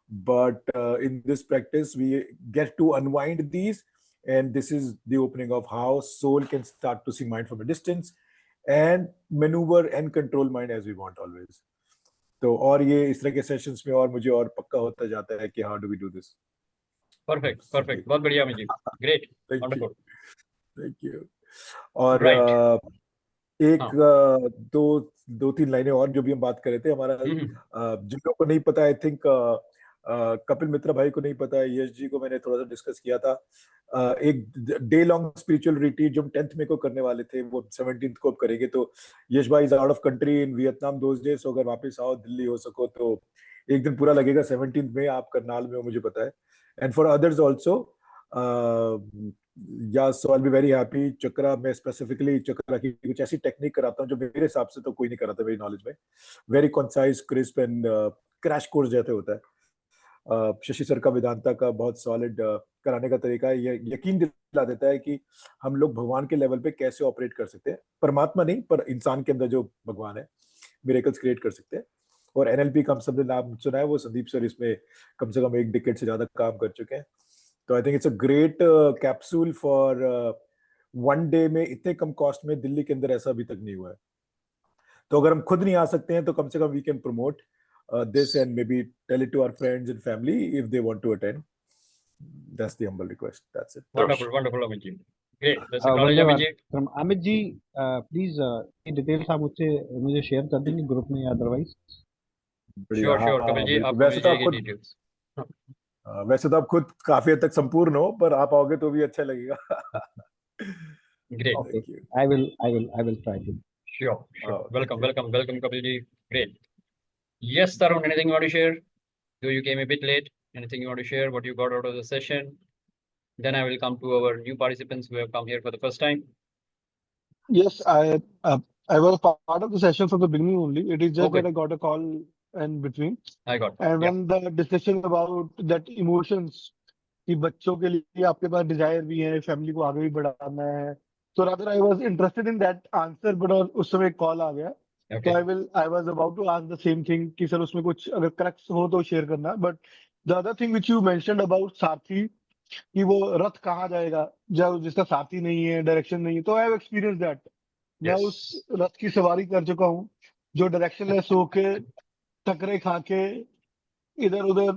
but in this practice we get to unwind these, and this is the opening of how soul can start to see mind from a distance and maneuver and control mind as we want always. तो और ये इस तरह के सेशंस में और मुझे और पक्का होता जाता है कि how do we do this. Perfect, perfect. बहुत बढ़िया Amit ji. Great. Thank Wonderful. you. Thank you. और Right. एक दो तीन लाइनें और जो भी हम बात कर रहे थे, हमारा जिन लोगों को नहीं पता, आई थिंक कपिल मित्रा भाई को नहीं पता, यश जी को मैंने थोड़ा सा डिस्कस किया था, एक डे लॉन्ग स्पिरिचुअल रिट्रीट जो हम 10th में को करने वाले थे वो 17th को करेंगे. तो यश भाई is out of country in Vietnam those days, अगर वापस आओ दिल्ली हो सको तो एक दिन पूरा लगेगा 17th में. आप करनाल में हो मुझे पता है, and for others also. Yeah, so I'll be very happy. चक्रा में स्पेसिफिकली चक्रा की कुछ ऐसी टेक्निक कराता हूँ जो मेरे हिसाब से तो कोई नहीं कराता मेरी नॉलेज में. Very concise, crisp and crash course जैसे होता है. शशि सर का वेदांता का बहुत सॉलिड कराने का तरीका है. ये यकीन दिला देता है कि हम लोग भगवान के लेवल पे कैसे ऑपरेट कर सकते हैं. परमात्मा नहीं, पर इंसान के अंदर जो भगवान है, मिरेकल्स क्रिएट कर सकते हैं. और एनएलपी का हम सबने नाम सुना है, वो संदीप सर इसमें कम से कम 1 डिकेड से ज्यादा काम कर चुके हैं. तो I think it's a great capsule for one day में इतने कम कॉस्ट में. दिल्ली के अंदर ऐसा अभी तक नहीं हुआ है. तो अगर हम खुद नहीं आ सकते हैं तो कम से कम we can promote this and maybe tell it to our friends and family if they want to attend. That's the humble request. That's it. Wonderful, wonderful Amit ji. Great. Let's acknowledge Amit ji. From Amit ji, please details आप मुझे शेयर कर देंगे ग्रुप में या otherwise. Sure, sure. Kapil ji, आप वैसे तो आप खुद डिटेल्स. वैसे तो आप खुद काफी हद तक संपूर्ण हो, पर आप आओगे तो भी अच्छा लगेगा. Great. Okay. I will try to. Sure, sure. Welcome, Kapil ji. Great. Yes, Tarun, anything you want to share? Though you came a bit late, anything you want to share, what you got out of the session? Then I will come to our new participants who have come here for the first time. Yes, I was part of the session from the beginning only. It is just that I got a call in between. I got. And when the discussion about that emotions, कि बच्चों के लिए आपके पास desire भी है, family को आगे भी बढ़ाना है. So rather I was interested in that answer, but उस समय call आ गया. Okay. So I was about to ask the same thing कि सर उसमें कुछ अगर crux हो तो share करना. But the other thing which you mentioned about सारथी, कि वो रथ कहाँ जाएगा जब जिसका सारथी नहीं है, डायरेक्शन नहीं है. तो I have experienced that. मैं उस रथ की सवारी कर चुका हूँ जो डायरेक्शनलेस होके, टकरे खा के, इधर उधर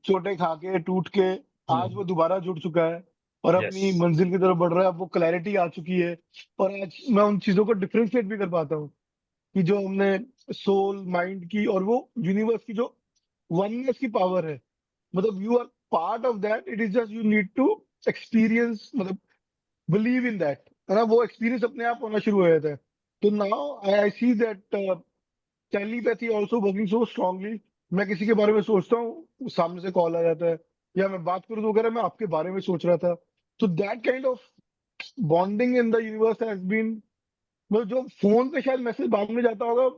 चोटें खा के, टूट के, आज वो दोबारा जुड़ चुका है और अपनी मंजिल की तरफ बढ़ रहा है. अब वो क्लैरिटी आ चुकी है और आज मैं उन चीजों को डिफरेंशिएट भी कर पाता हूँ कि जो हमने सोल, माइंड की और वो यूनिवर्स की जो वननेस की पावर है, मतलब you are part of that. It is just you need to experience, मतलब बिलीव इन दैट, है ना. वो एक्सपीरियंस अपने आप होना शुरू हो जाता है. तो now I see that telepathy also working so strongly. मैं किसी के बारे में सोचता हूँ, सामने से कॉल आ जाता है, या मैं बात करूँ तो वगैरह मैं आपके बारे में सोच रहा था. तो that kind of bonding in the universe has been, मतलब जो फोन पे शायद मैसेज बाद में जाता होगा,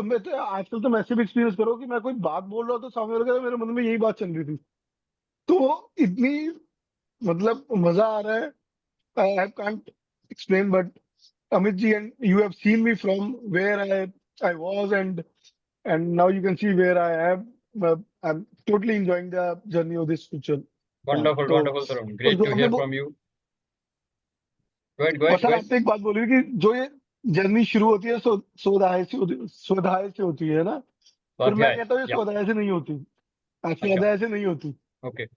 मैं तो आजकल तो मैसेज एक्सपीरियंस करो कि मैं कोई बात बोल रहा हूँ तो सामने वाले मेरे मन में यही बात चल रही थी. तो इतनी मतलब मजा आ रहा है. I can't explain, but Amit ji, and you have seen me from where I was, and now you can see where I am. I'm totally enjoying the journey of this spiritual. Wonderful, wonderful, Tarun. Great to hear from you. Go ahead. और सर आपसे एक बात बोली कि जो ये जर्नी शुरू होती है स्वाध्याय से होती है ना, पर मैं कहता हूँ ये स्वाध्याय से नहीं होती, स्वाध्याय से नहीं होती. Okay.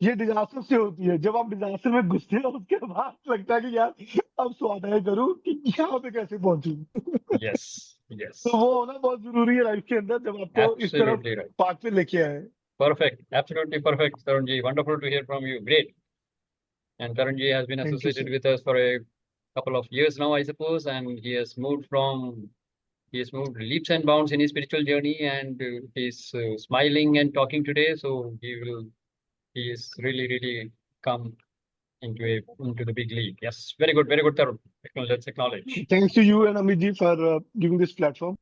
ये डिजास्टर से होती है. जब आप डिजास्टर में घुसते हो उसके बाद लगता है कि यार अब स्वाध्याय करूं कि यहाँ पे कैसे पहुंचूं. Yes. तो वो होना बहुत जरूरी है लाइफ के अंदर जब आपको इस तरफ पाथ पे लेके आए. Perfect, absolutely perfect, Tarun ji. Wonderful to hear from you. Great. And Tarun ji has been associated with us for a couple of years now, I suppose, and he has moved leaps and bounds in his spiritual journey, and he's smiling and talking today. So he is really come into the big league. Yes, very good, Tarun. Let's acknowledge. Thanks to you and Amit ji for giving this platform.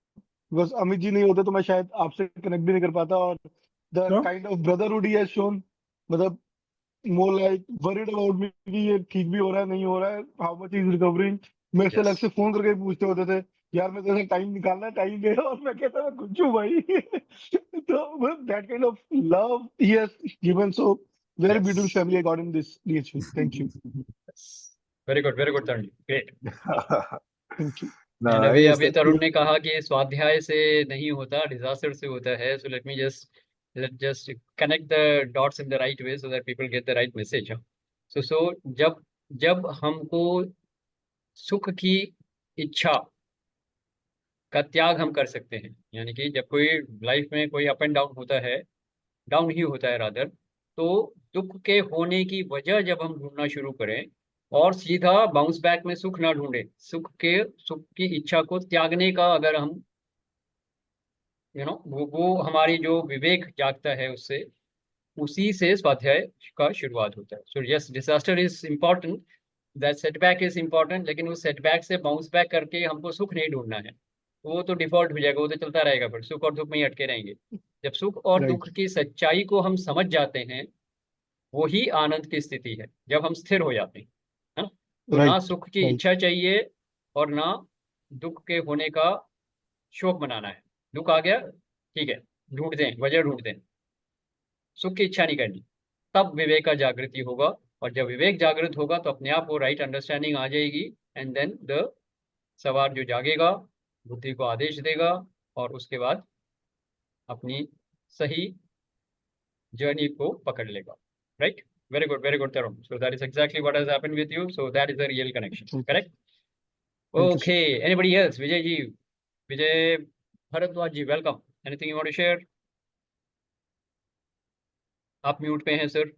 Because Amit ji नहीं होते तो मैं शायद आपसे connect भी नहीं कर पाता, और the kind of brotherhood he has shown मतलब more like worried about me कि ये ठीक भी हो रहा है नहीं हो रहा है, हाउ मच इज रिकवरिंग। मेरे से अलग yes से फोन करके पूछते होते थे, यार मैं तेरे टाइम निकालना है, टाइम दे, और मैं कहता मैं कुछ हूँ भाई। तो that kind of love he has given, so very beautiful yes family I got in this DHV. Thank you. yes very good Tarun, great. Thank you. And अभी Nice, अभी thank तरुण you. ने कहा कि स्वाध्याय से नहीं होता, डिजास्टर से होता है. So let just connect the dots in the right way so that people get the right message. So जब जब हमको सुख की इच्छा का त्याग हम कर सकते हैं, यानी कि जब कोई लाइफ में कोई अप एंड डाउन होता है, डाउन ही होता है रादर, तो दुख के होने की वजह जब हम ढूंढना शुरू करें और सीधा बाउंस बैक में सुख ना ढूंढे, सुख की इच्छा को त्यागने का अगर हम वो हमारी जो विवेक जागता है उससे, उसी से स्वाध्याय का शुरुआत होता है. So yes, disaster is important, that setback is important, लेकिन उस सेटबैक से बाउंस बैक करके हमको सुख नहीं ढूंढना है. वो तो डिफॉल्ट हो जाएगा, वो तो चलता रहेगा, फिर सुख और दुख में ही अटके रहेंगे. जब सुख और Right. दुख की सच्चाई को हम समझ जाते हैं, वही आनंद की स्थिति है, जब हम स्थिर हो जाते हैं, है ना. तो ना Right. सुख की Right. इच्छा चाहिए और ना दुख के होने का शोक मनाना है. दुख आ गया, ठीक है, ढूंढते हैं, वजह ढूंढते हैं, सुख की इच्छा नहीं करनी. तब विवेक का जागृति होगा, और जब विवेक जागृत होगा तो अपने आप वो राइट अंडरस्टैंडिंग आ जाएगी. एंड देन द सवार जो जागेगा बुद्धि को आदेश देगा, और उसके बाद अपनी सही जर्नी को पकड़ लेगा. Right, very good Tarun. So that is exactly what has happened with you. So that is the real connection. Correct. Thank you, sir. Okay, anybody else? Vijay ji, Vijay Bharadwaj ji, welcome. Anything you want to share? आप म्यूट पे हैं सर.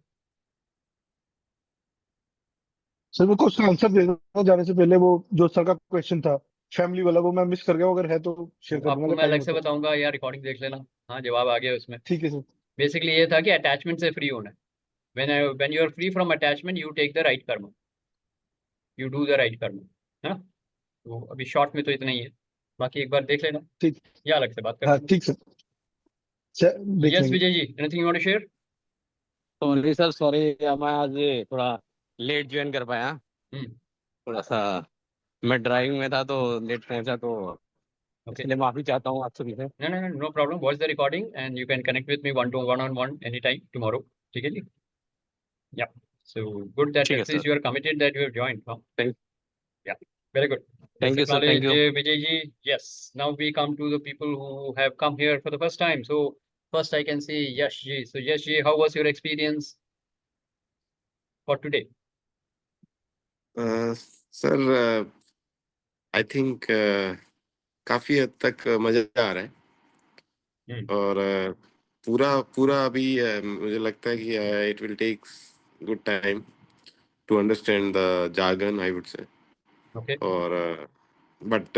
सर मैं क्वेश्चन आंसर दे दूंगा जाने से पहले, वो जो सर का क्वेश्चन था फैमिली वाला, वो मैं मिस कर गया, अगर है तो शेयर कर दूंगा आपको अगर मैं टाइम अलग हो से तो। बताऊंगा या रिकॉर्डिंग देख लेना. हाँ, जवाब आ गया उसमें. ठीक है सर. बेसिकली ये था कि अटैचमेंट से फ्री होना है. when you are free from attachment, you take the right karma, you do the right karma, है ना. तो अभी शॉर्ट में तो इतना ही है, बाकी एक बार देख लेना ठीक. या अलग से बात कर हाँ लेना. ठीक सर, देख यस लेंगे. Vijay ji, anything you want to share? Sorry sir, sorry, मैं आज थोड़ा लेट ज्वाइन कर पाया. थोड़ा सा मैं ड्राइविंग में था तो लेट पहुंचा, तो ओके, इसलिए माफी चाहता हूँ आप सभी से. No problem. Watch the recording and you can connect with me one on one any time tomorrow. ठीक है जी. या सो गुड दैट ठीक है at least sir. You are committed that you have joined. Thank- yeah very good. Thank you, sir. Thank you. Vijay ji. Yes, now we come to the people who have come here for the first time. So first I can see Yash ji. So Yash ji, how was your experience for today? Sir I think काफी हद तक मजा आ रहा है. और पूरा अभी मुझे लगता है कि it will take good time to understand the jargon, I would say. Okay. और but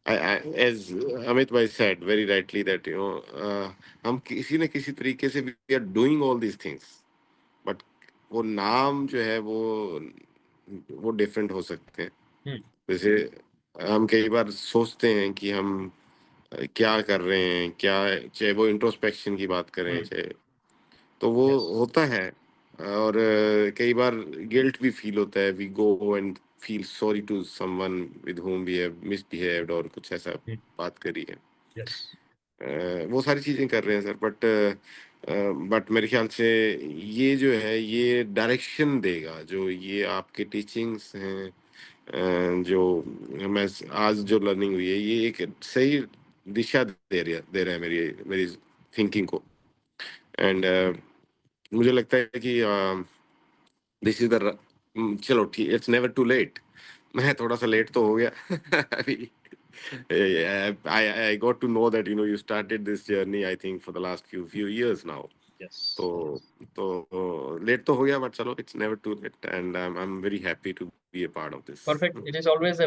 as Amit bhai said very rightly that हम किसी न किसी तरीके से we are doing all these things, but वो नाम जो है वो डिफरेंट हो सकते हैं. जैसे हम कई बार सोचते हैं कि हम क्या कर रहे हैं, क्या, चाहे वो इंट्रोस्पेक्शन की बात करें, चाहे तो वो होता है. और कई बार गिल्ट भी फील होता है. We go and feel sorry to someone with whom we have misbehaved और कुछ ऐसा बात करी है. वो सारी चीजें कर रहे हैं सर. बट मेरे ख्याल से ये जो है ये डायरेक्शन देगा, जो ये आपके टीचिंग्स हैं, जो मैं आज जो लर्निंग हुई है, ये एक सही दिशा दे रहा है मेरी थिंकिंग को. एंड मुझे लगता है कि दिस इज द, चलो ठीक, इट्स नेवर टू लेट. मैं थोड़ा सा लेट तो हो गया अभी. I got to know that you started this journey I think for the last few years now. Yes. तो लेट तो हो गया, बट चलो, it's never too late, and I'm very happy to be a part of this. Perfect. It is always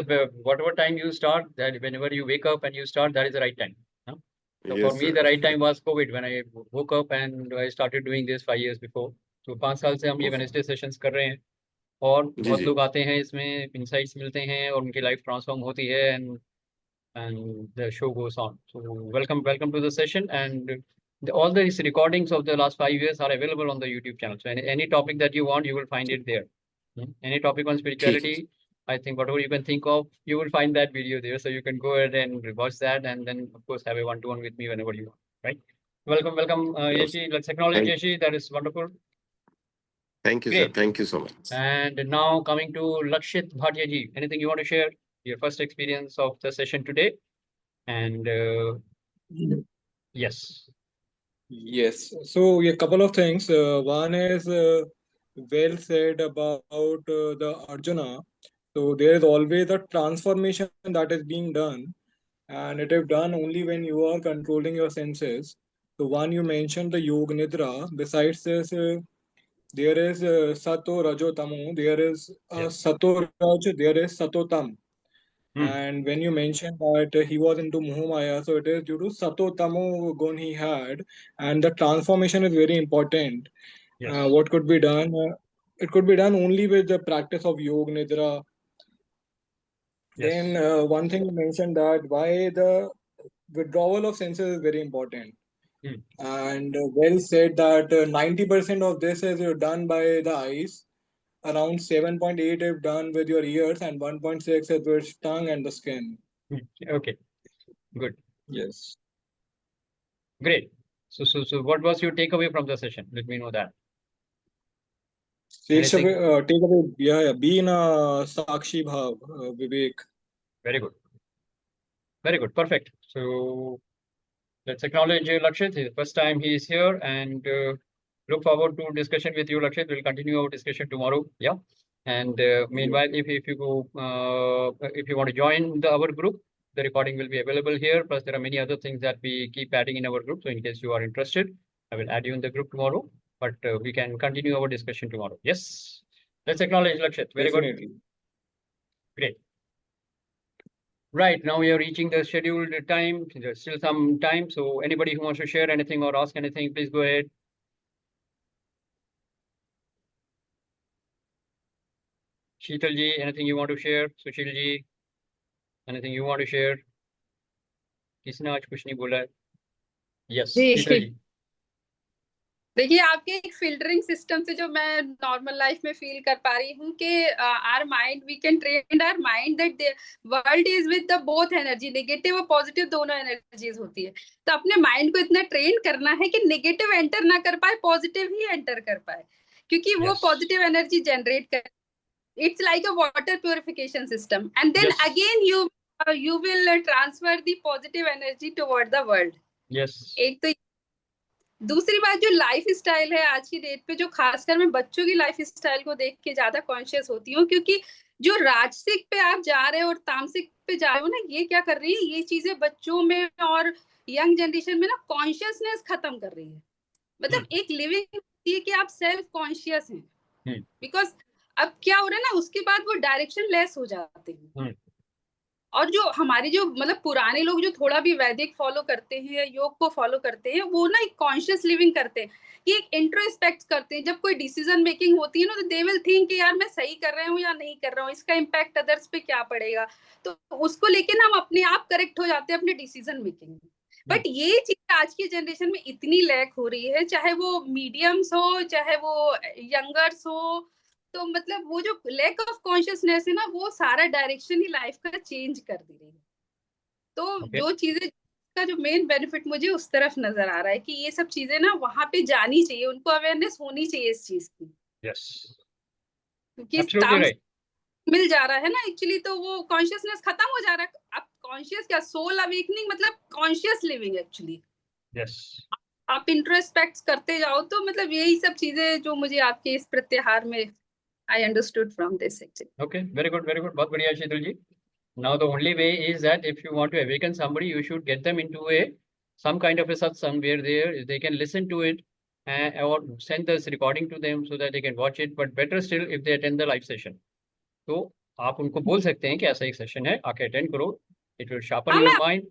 whatever time you start, that whenever you wake up and you start, that is the right time. Huh? So Yes, for me, sir. the right time was COVID, when I woke up and I started doing this 5 years before. तो 5 साल से हम ये वेडनेसडे सेशंस कर रहे हैं, और बहुत लोग आते हैं इसमें, इंसाइट्स मिलते हैं और उनकी लाइफ ट्रांसफॉर्म होती है, and the show goes on. So welcome to the session, and all these recordings of the last 5 years are available on the YouTube channel. So any topic that you want, you will find it there. Any topic on spirituality, I think whatever you can think of, you will find that video there. So you can go ahead and watch that, and then of course have a one-to-one with me whenever you want. Right? Welcome, Yeshi. Let's acknowledge Yeshi. That is wonderful. Thank you, Great. sir. Thank you so much. And now coming to Lakshit Bhatia ji. Anything you want to share? Your first experience of the session today? And yes. Yes. So a couple of things. One is well said about the Arjuna. So there is always a transformation that is being done, and it is done only when you are controlling your senses. So one you mentioned the Yoga Nidra. Besides this, there is Sato Rajo Tamo. There is Sato Raj. There is Sato Tam. And when you mentioned that he was into Mohamaya, so it is due to Sato Tamo gun he had, and the transformation is very important. Yes. What could be done? It could be done only with the practice of Yoga Nidra. Yes. Then one thing you mentioned that why the withdrawal of senses is very important. And well said that 90% of this is done by the eyes, around 7.8 is done with your ears, and 1.6 is with tongue and the skin. Okay, good. Yes. Great. So what was your takeaway from the session? Let me know that. Takeaway, yeah, be in a Sakshi Bhav, Vivek. Very good. Very good. Perfect. So let's acknowledge Lakshit. It's the first time he is here, and look forward to discussion with you, Lakshit. We'll continue our discussion tomorrow. Yeah. And meanwhile, if you want to join our group, the recording will be available here. Plus, there are many other things that we keep adding in our group. So in case you are interested, I will add you in the group tomorrow. But we can continue our discussion tomorrow. Yes. Let's acknowledge Lakshit. Very Definitely. good. Great. Right, now we are reaching the scheduled time. There's still some time. So anybody who wants to share anything or ask anything, please go ahead. Sheetal ji, anything you want to share? Sushil ji, anything you want to share? किसने आज कुछ नहीं बोला है? Yes, Sheetal ji. देखिए आपके एक फिल्टरिंग सिस्टम से जो मैं नॉर्मल लाइफ में फील कर पा रही हूँ कि our mind we can train our mind that world is with the both energy, negative और पॉजिटिव दोनों एनर्जीज होती है। तो अपने माइंड को इतना ट्रेन करना है कि नेगेटिव एंटर ना कर पाए, पॉजिटिव ही एंटर कर पाए, क्योंकि वो पॉजिटिव एनर्जी जनरेट कर, it's like a water purification system, and then again you will transfer the positive energy toward the world. Yes. एक तो दूसरी बात जो लाइफ स्टाइल है आज की डेट पे, जो खासकर मैं बच्चों की लाइफ स्टाइल को देख के ज्यादा कॉन्शियस होती हूँ, क्योंकि जो राजसिक पे आप जा रहे हो और तामसिक पे जा रहे हो ना, ये क्या कर रही है, ये चीजें बच्चों में और यंग जनरेशन में ना कॉन्शियसनेस खत्म कर रही है। मतलब एक लिविंग होती है कि आप सेल्फ कॉन्शियस हैं, बिकॉज अब क्या हो रहा है ना, उसके बाद वो डायरेक्शन लेस हो जाते हैं। और जो हमारे जो मतलब पुराने लोग जो थोड़ा भी वैदिक फॉलो करते हैं या योग को फॉलो करते हैं, वो ना एक कॉन्शियस लिविंग करते हैं, कि एक इंट्रोस्पेक्ट करते हैं। जब कोई डिसीजन मेकिंग होती है ना, तो दे विल थिंक कि यार मैं सही कर रहा हूँ या नहीं कर रहा हूँ, इसका इम्पैक्ट अदर्स पे क्या पड़ेगा, तो उसको लेके हम अपने आप करेक्ट हो जाते हैं अपने डिसीजन मेकिंग में। बट ये चीज आज की जनरेशन में इतनी लैक हो रही है, चाहे वो मीडियम्स हो चाहे वो यंगर्स हो, तो मतलब वो जो लैक ऑफ कॉन्शियसनेस है ना, वो सारा डायरेक्शन ही लाइफ का चेंज कर दे रही है। तो जो चीजें का जो मेन बेनिफिट मुझे उस तरफ नजर आ रहा है कि ये सब चीजें ना वहां पे जानी चाहिए, उनको अवेयरनेस होनी चाहिए इस चीज की। Yes. क्योंकि मिल जा रहा है ना एक्चुअली, तो वो कॉन्शियसनेस खत्म हो जा रहा है। अब कॉन्शियस क्या, सोल अवेकनिंग मतलब कॉन्शियस लिविंग एक्चुअली। Yes. आप इंट्रोस्पेक्ट करते जाओ, तो मतलब यही सब चीजें जो मुझे आपके इस प्रत्याहार में I understood from this actually. Okay, very good, very good. बहुत बढ़िया शीतल जी. Now the only way is that if you want to awaken somebody, you should get them into some kind of a satsang where they can listen to it or send this recording to them so that they can watch it. But better still if they attend the live session. तो आप उनको बोल सकते हैं कि ऐसा एक सेशन है, आके अटेंड करो. It will sharpen your mind.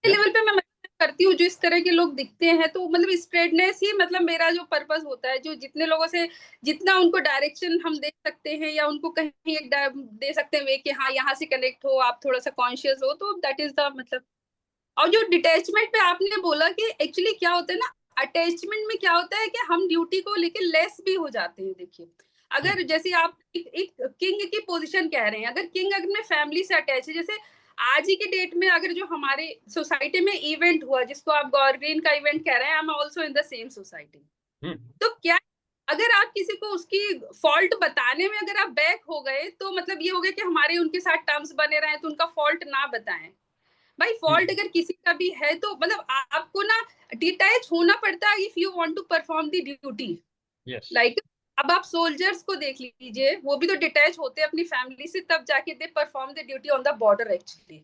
Level पे मैं करती हूँ, जो इस तरह के लोग दिखते हैं, तो मतलब स्प्रेडनेस ही मतलब मेरा जो पर्पस होता है, जो जितने लोगों से जितना उनको डायरेक्शन हम दे सकते हैं या उनको कहीं एक दे सकते हैं वे कि हाँ यहाँ से कनेक्ट हो, आप थोड़ा सा कॉन्शियस हो, तो दैट इज द मतलब और जो डिटैचमेंट पे आपने बोला कि एक्चुअली क्या होता है ना, अटैचमेंट में क्या होता है कि हम ड्यूटी को लेके लेस भी हो जाते हैं। देखिए अगर जैसे आप एक किंग की पोजीशन कह रहे हैं, अगर किंग अपने फैमिली से अटैच है, जैसे आज ही के डेट में अगर जो हमारे सोसाइटी में इवेंट हुआ जिसको आप गॉरग्रीन का इवेंट कह रहे हैं, I am also in the same society, तो क्या अगर आप किसी को उसकी फॉल्ट बताने में अगर आप बैक हो गए तो मतलब ये हो गया कि हमारे उनके साथ टर्म्स बने रहे, तो उनका फॉल्ट ना बताएं। भाई फॉल्ट अगर किसी का भी है तो मतलब आपको ना डिटैच होना पड़ता है if you want to perform the duty. Like अब आप सोल्जर्स को देख लीजिए, वो भी तो डिटैच होते हैं अपनी फैमिली से, तब जाके they perform the duty on the border actually.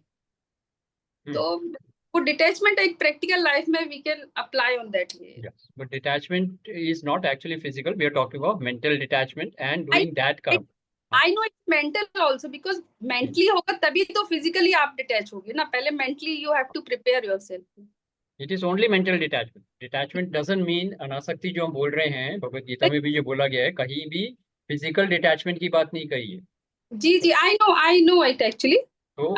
तो वो डिटैचमेंट एक प्रैक्टिकल लाइफ में we can apply on that. Yes, but detachment is not actually physical. We are talking about mental detachment and doing that काम. I know it's mental also because mentally होगा तभी तो physically आप detach होगे ना, पहले mentally you have to prepare yourself. It is only mental detachment. Detachment doesn't mean अनासक्ति जो हम बोल रहे हैं, भगवत गीता में भी जो बोला गया है, कहीं भी physical detachment की बात नहीं कही है। जी जी, I know it actually. तो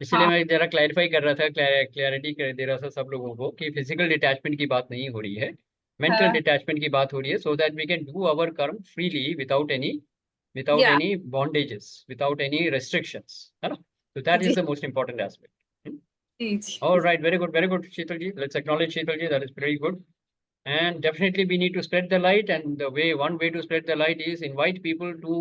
इसलिए मैं जरा क्लैरिफाई कर रहा था, क्लैरिटी कर दे रहा था सब लोगों को कि फिजिकल डिटैचमेंट की बात नहीं हो रही है, मेंटल डिटैचमेंट की बात हो रही है, so that we can do our karma freely without any bondages, without any restrictions, है ना? So that is the most important aspect. All right, very good, Sheetal ji. Let's acknowledge Sheetal ji. That is very good. And definitely we need to spread the light, and one way to spread the light is invite people to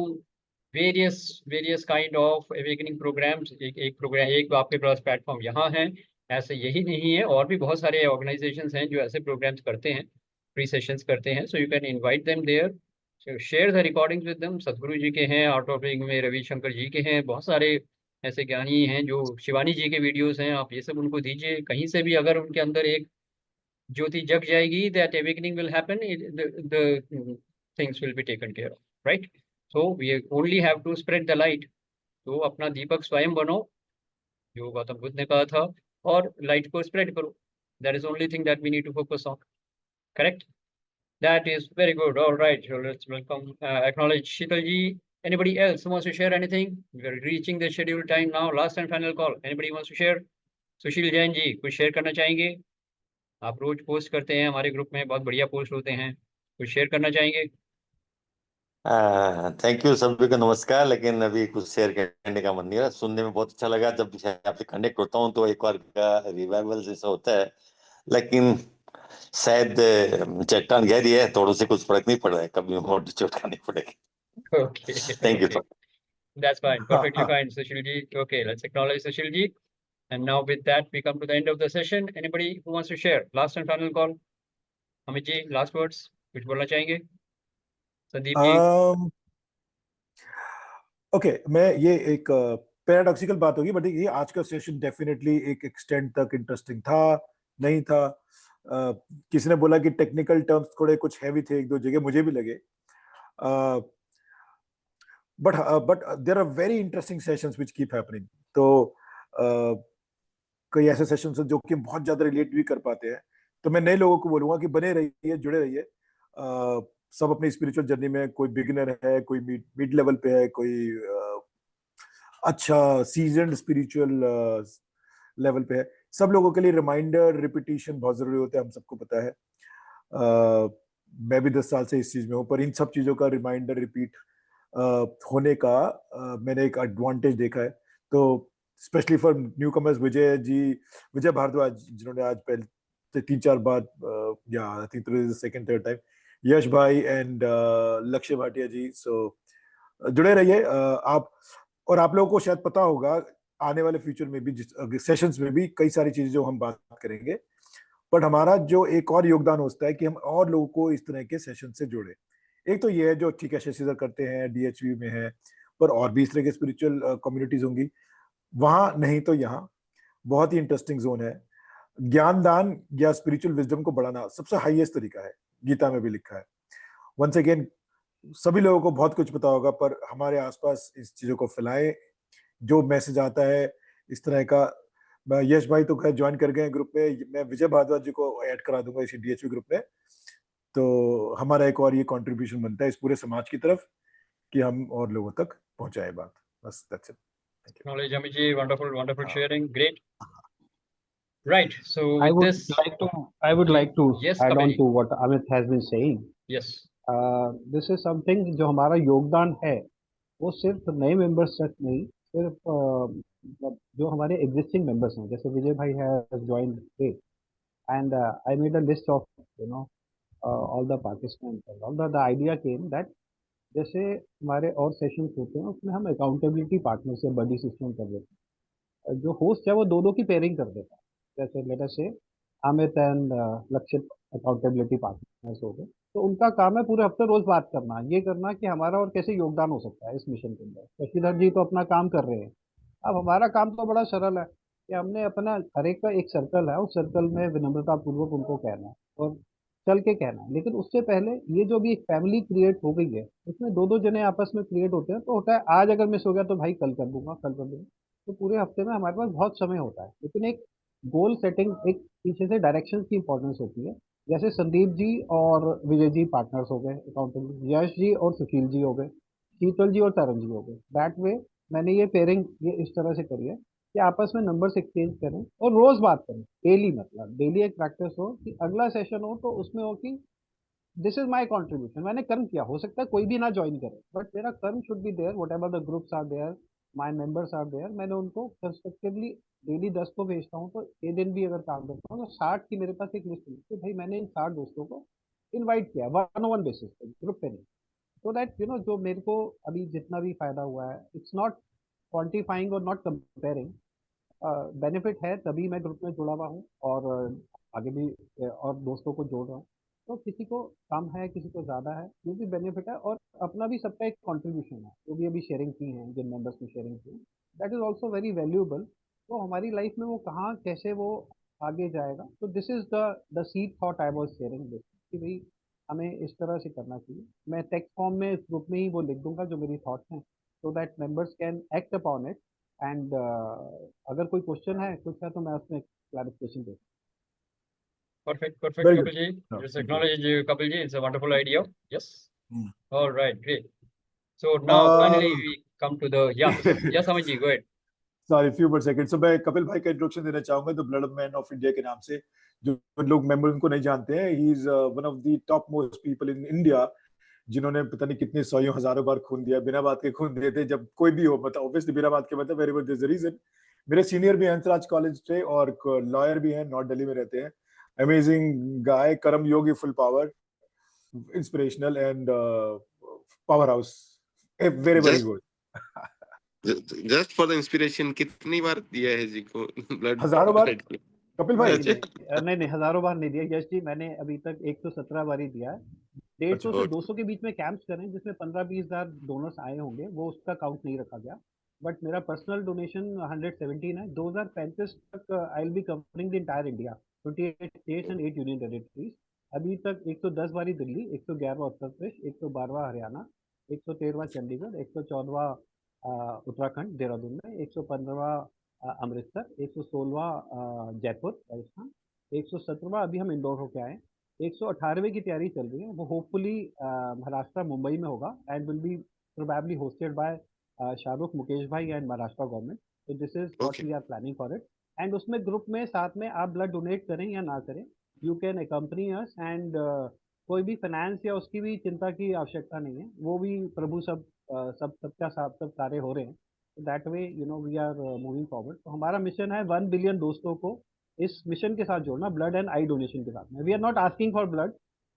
various kind of awakening programs. एक आपके पास प्लेटफॉर्म यहाँ है, ऐसे यही नहीं है, और भी बहुत सारे ऑर्गेनाइजेशंस हैं जो ऐसे प्रोग्राम्स करते हैं, फ्री सेशंस करते हैं. So you can invite them there, share the recordings with them. Sadhguru ji के हैं, आउट ऑफ रिंग में रविशंकर जी के हैं, बहुत सारे ऐसे ज्ञानी हैं, जो शिवानी जी के वीडियोस हैं, आप ये सब उनको दीजिए. कहीं से भी अगर उनके अंदर एक ज्योति जग जाएगी, that awakening will happen, the things will be taken care of, right? So we only have to spread the light. तो अपना दीपक स्वयं बनो, जो गौतम बुद्ध ने कहा था, और लाइट को स्प्रेड करो. That is only thing that we need to focus on. Correct? That is very good. All right, so let's welcome, acknowledge Sheetal ji. Anybody else who wants to share anything? We are reaching the scheduled time now. Last and final call. Anybody wants to share? सुशील जैन जी कुछ शेयर करना चाहेंगे? आप रोज पोस्ट करते हैं हमारे ग्रुप में, बहुत बढ़िया पोस्ट होते हैं, कुछ शेयर करना चाहेंगे? थैंक यू, सभी को नमस्कार. लेकिन अभी कुछ शेयर करने का मन नहीं रहा. सुनने में बहुत अच्छा लगा. जब आपसे कनेक्ट होता हूँ तो एक बार का रिवाइवल जैसा होता है, लेकिन शायद चट्टान गहरी है, थोड़े से कुछ फर्क नहीं पड़ रहा है, कभी और चोट खानी पड़ेगी. Okay. Thank you. That's fine. Perfectly fine, Sushil ji. Okay, let's acknowledge Sushil ji. And now with that, we come to the end of the session. Anybody who wants to share? Last and final call. Amit ji, last words. कुछ बोलना चाहेंगे? संदीप जी. ओके, मैं ये एक पैराडॉक्सिकल बात होगी, बट ये आज का सेशन डेफिनेटली एक एक्सटेंड तक इंटरेस्टिंग था, नहीं था. किसी ने बोला कि टेक्निकल टर्म्स थोड़े कुछ हैवी थे एक दो जगह, मुझे भी लगे. But there are very interesting sessions which keep happening. तो कई ऐसे सेशंस हैं जो कि बहुत ज्यादा रिलेट भी कर पाते हैं. तो मैं नए लोगों को बोलूंगा कि बने रहिए, जुड़े रहिए. सब अपनी स्पिरिचुअल जर्नी में, कोई बिगिनर है, कोई मिड लेवल पे है, कोई अच्छा सीजन्ड स्पिरिचुअल लेवल पे है. सब लोगों के लिए रिमाइंडर, रिपीटिशन बहुत जरूरी होता है, हम सबको पता है. मैं भी 10 साल से इस चीज में हूँ, पर इन सब चीजों का रिमाइंडर, रिपीट होने का मैंने एक एडवांटेज देखा है. तो specially for newcomers, Vijay Bhardwaj, जिन्होंने आज पहले 3-4 बार, या I think this is the second third time, Yash भाई एंड लक्ष्य भाटिया जी. सो जुड़े रहिए आप. और आप लोगों को शायद पता होगा आने वाले फ्यूचर में भी सेशंस में भी कई सारी चीजें जो हम बात करेंगे, बट हमारा जो एक और योगदान होता है कि हम और लोगों को इस तरह के सेशन से जोड़े. एक तो ये है जो ठीक है शशिधर करते हैं, डीएचवी में है, पर और भी इस तरह के स्पिरिचुअल कम्युनिटीज होंगी, वहां नहीं तो यहाँ. बहुत ही इंटरेस्टिंग जोन है. ज्ञान दान या स्पिरिचुअल विजडम को बढ़ाना सबसे हाईएस्ट तरीका है, गीता में भी लिखा है. वंस अगेन, सभी लोगों को बहुत कुछ पता होगा, पर हमारे आसपास इस चीजों को फैलाएं. जो मैसेज आता है इस तरह का, यश भाई तो खैर ज्वाइन कर गए हैं ग्रुप में, मैं विजय भारद्वाज जी को ऐड करा दूंगा इसी डीएचवी ग्रुप में. तो हमारा एक और ये कंट्रीब्यूशन बनता है इस पूरे समाज की तरफ कि हम और लोगों तक पहुंचाए बात. बस that's it. Knowledge, Amit ji, wonderful sharing. Great. Right. So I with would this, like to yes, add Kapil on ji. to what Amit has been saying. Yes. This is something जो हमारा योगदान है वो सिर्फ नए मेंबर्स तक नहीं, सिर्फ मतलब जो हमारे एग्जिस्टिंग मेंबर्स हैं, जैसे विजय भाई has joined today and I made a list of all the participants. All the idea came that जैसे हमारे और सेशंस होते हैं उसमें हम अकाउंटेबिलिटी पार्टनर से बडी सिस्टम कर देते हैं, जो होस्ट है वो दो की पेयरिंग कर देता है, जैसे लेट अस से अमित एंड लक्षित अकाउंटेबिलिटी पार्टनर्स हो गए, तो उनका काम है पूरे हफ्ते रोज बात करना, ये करना कि हमारा और कैसे योगदान हो सकता है इस मिशन के अंदर। शशिधर जी तो अपना काम कर रहे हैं, अब हमारा काम तो बड़ा सरल है कि हमने अपना हर एक का एक सर्कल है, उस सर्कल में विनम्रता पूर्वक उनको कहना है और चल के कहना है। लेकिन उससे पहले ये जो भी एक फैमिली क्रिएट हो गई है उसमें दो जने आपस में क्रिएट होते हैं, तो होता है आज अगर मिस हो गया तो भाई कल कर दूंगा, कल कर दूंगा, तो पूरे हफ्ते में हमारे पास बहुत समय होता है। लेकिन एक गोल सेटिंग, एक पीछे से डायरेक्शन की इंपॉर्टेंस होती है। जैसे संदीप जी और विजय जी पार्टनर्स हो गए अकाउंटेंट, यश जी और सुशील जी हो गए, शीतल जी और तरन जी हो गए। दैट वे मैंने ये पेयरिंग ये इस तरह से करी है कि आपस में नंबर्स एक्सचेंज करें और रोज बात करें, डेली, मतलब डेली एक प्रैक्टिस हो कि अगला सेशन हो तो उसमें हो कि दिस इज माई कॉन्ट्रीब्यूशन, मैंने कर्म किया, हो सकता है कोई भी ना ज्वाइन करे बट मेरा कर्म should be there, whatever the groups are there, my members are there, मैंने उनको कंस्ट्रक्टिवली डेली 10 को भेजता हूँ, तो ये दिन भी अगर काम करता हूँ तो 60 की मेरे पास एक लिस्ट है कि भाई मैंने इन 60 दोस्तों को इन्वाइट किया 1-on-1 बेसिस पे, ग्रुप पे नहीं, so that जो मेरे को अभी जितना भी फायदा हुआ है, इट्स नॉट क्वांटिफाइंग और नॉट कंपेयरिंग, बेनिफिट है तभी मैं ग्रुप में जुड़ा हुआ हूँ और आगे भी और दोस्तों को जोड़ रहा हूँ, तो किसी को कम है किसी को ज़्यादा है, जो भी बेनिफिट है और अपना भी सबका एक कंट्रीब्यूशन है, जो भी अभी शेयरिंग की है, जिन मेंबर्स ने शेयरिंग की, that is also very valuable. तो हमारी लाइफ में वो कहाँ कैसे वो आगे जाएगा, तो this is the seed thought I was sharing this, कि भाई हमें इस तरह से करना चाहिए। मैं टेक्स्ट फॉर्म में इस ग्रुप में ही वो लिख दूंगा जो मेरी थॉट्स हैं, so that members can act upon it and अगर कोई क्वेश्चन है कुछ है तो मैं उसमें clarification they. Perfect, Very Kapil good. ji. No, Just thank you. acknowledge Kapil ji. It's a wonderful idea. Yes. All right, great. So now finally we come to the yes, Amit ji, go ahead. Sorry, few more seconds. So मैं कपिल भाई का इंट्रोडक्शन देना चाहूंगा the blood man of India के नाम से, जो लोग मेंबर उनको नहीं जानते हैं, he is one of the top most people in India जिन्होंने पता नहीं कितने सौ हजारों बार खून दिया, बिना बात के खून देते जब कोई भी हो, मतलब ऑब्वियसली बिना बात के, मतलब वेरी गुड दिस रीजन। मेरे सीनियर भी हंसराज कॉलेज से और लॉयर भी हैं, नॉर्थ दिल्ली में रहते हैं, amazing guy, karma yogi, full power, inspirational and powerhouse, very very good. Just for the inspiration, कितनी बार दिया है जी को ब्लड? हजारों बार कपिल भाई? नहीं हजारों बार नहीं दिया यश जी, मैंने अभी तक 117 बार ही दिया है। 150 से 200 के बीच में कैंप्स करें जिसमें 15-20 हजार डोनर्स आए होंगे, वो उसका काउंट नहीं रखा गया, बट मेरा पर्सनल डोनेशन 117 है। 2035 तक I will be covering the entire India, 28 states and 8 union territories. अभी तक 110 बारी दिल्ली, 111वां उत्तर प्रदेश, 112वां हरियाणा, 113वां चंडीगढ़, 114वां उत्तराखंड देहरादून में, 115वां अमृतसर, 116वां जयपुर राजस्थान, 117वां अभी हम इंदौर होके आए, 118वें की तैयारी चल रही है, वो होपफुली महाराष्ट्र मुंबई में होगा and will be probably hosted by Shahrukh, Mukesh भाई एंड महाराष्ट्र गवर्नमेंट। तो this is what we are planning for it. And उसमें ग्रुप में साथ में आप ब्लड डोनेट करें या ना करें, you can accompany us and कोई भी फाइनेंस या उसकी भी चिंता की आवश्यकता नहीं है, वो भी प्रभु सबका सब कार्य हो रहे हैं। That way we are moving forward. तो हमारा मिशन है 1 बिलियन दोस्तों को इस मिशन के साथ जोड़ना, ब्लड एंड आई डोनेशन के साथ में। We are not asking for blood,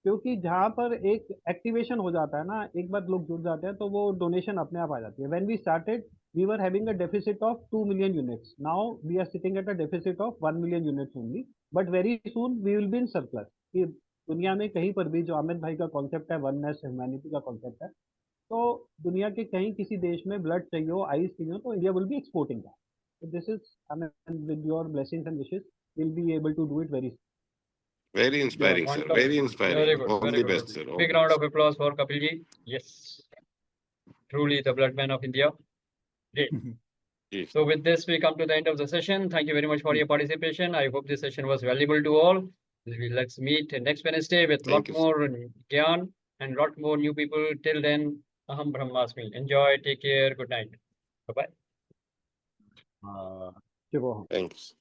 क्योंकि जहाँ पर एक एक्टिवेशन हो जाता है ना, एक बार लोग जुड़ जाते हैं तो वो डोनेशन अपने आप आ जाती है। When we started we were having a deficit of 2 million units, now we are sitting at a deficit of 1 million units only, but very soon we will be in surplus. कि दुनिया में कहीं पर भी जो अमित भाई का कॉन्सेप्ट है, वननेस ह्यूमैनिटी का कॉन्सेप्ट है, तो दुनिया के कहीं किसी देश में ब्लड चाहिए हो, आइस चाहिए हो, तो India will be exporting that. So this is, I mean, with your blessings and wishes, we'll be able to do it very soon. Very inspiring, sir. Very inspiring. Very good. All Very the good. best, sir. All Big the round best. of applause for Kapil ji. Yes, truly the blood man of India. Great. So with this, we come to the end of the session. Thank you very much for your participation. I hope this session was valuable to all. Let's meet next Wednesday with lot more Gyan and lot more new people. Till then, Aham Brahmasmi. Enjoy. Take care. Good night. Bye-bye. Shubho. Thanks.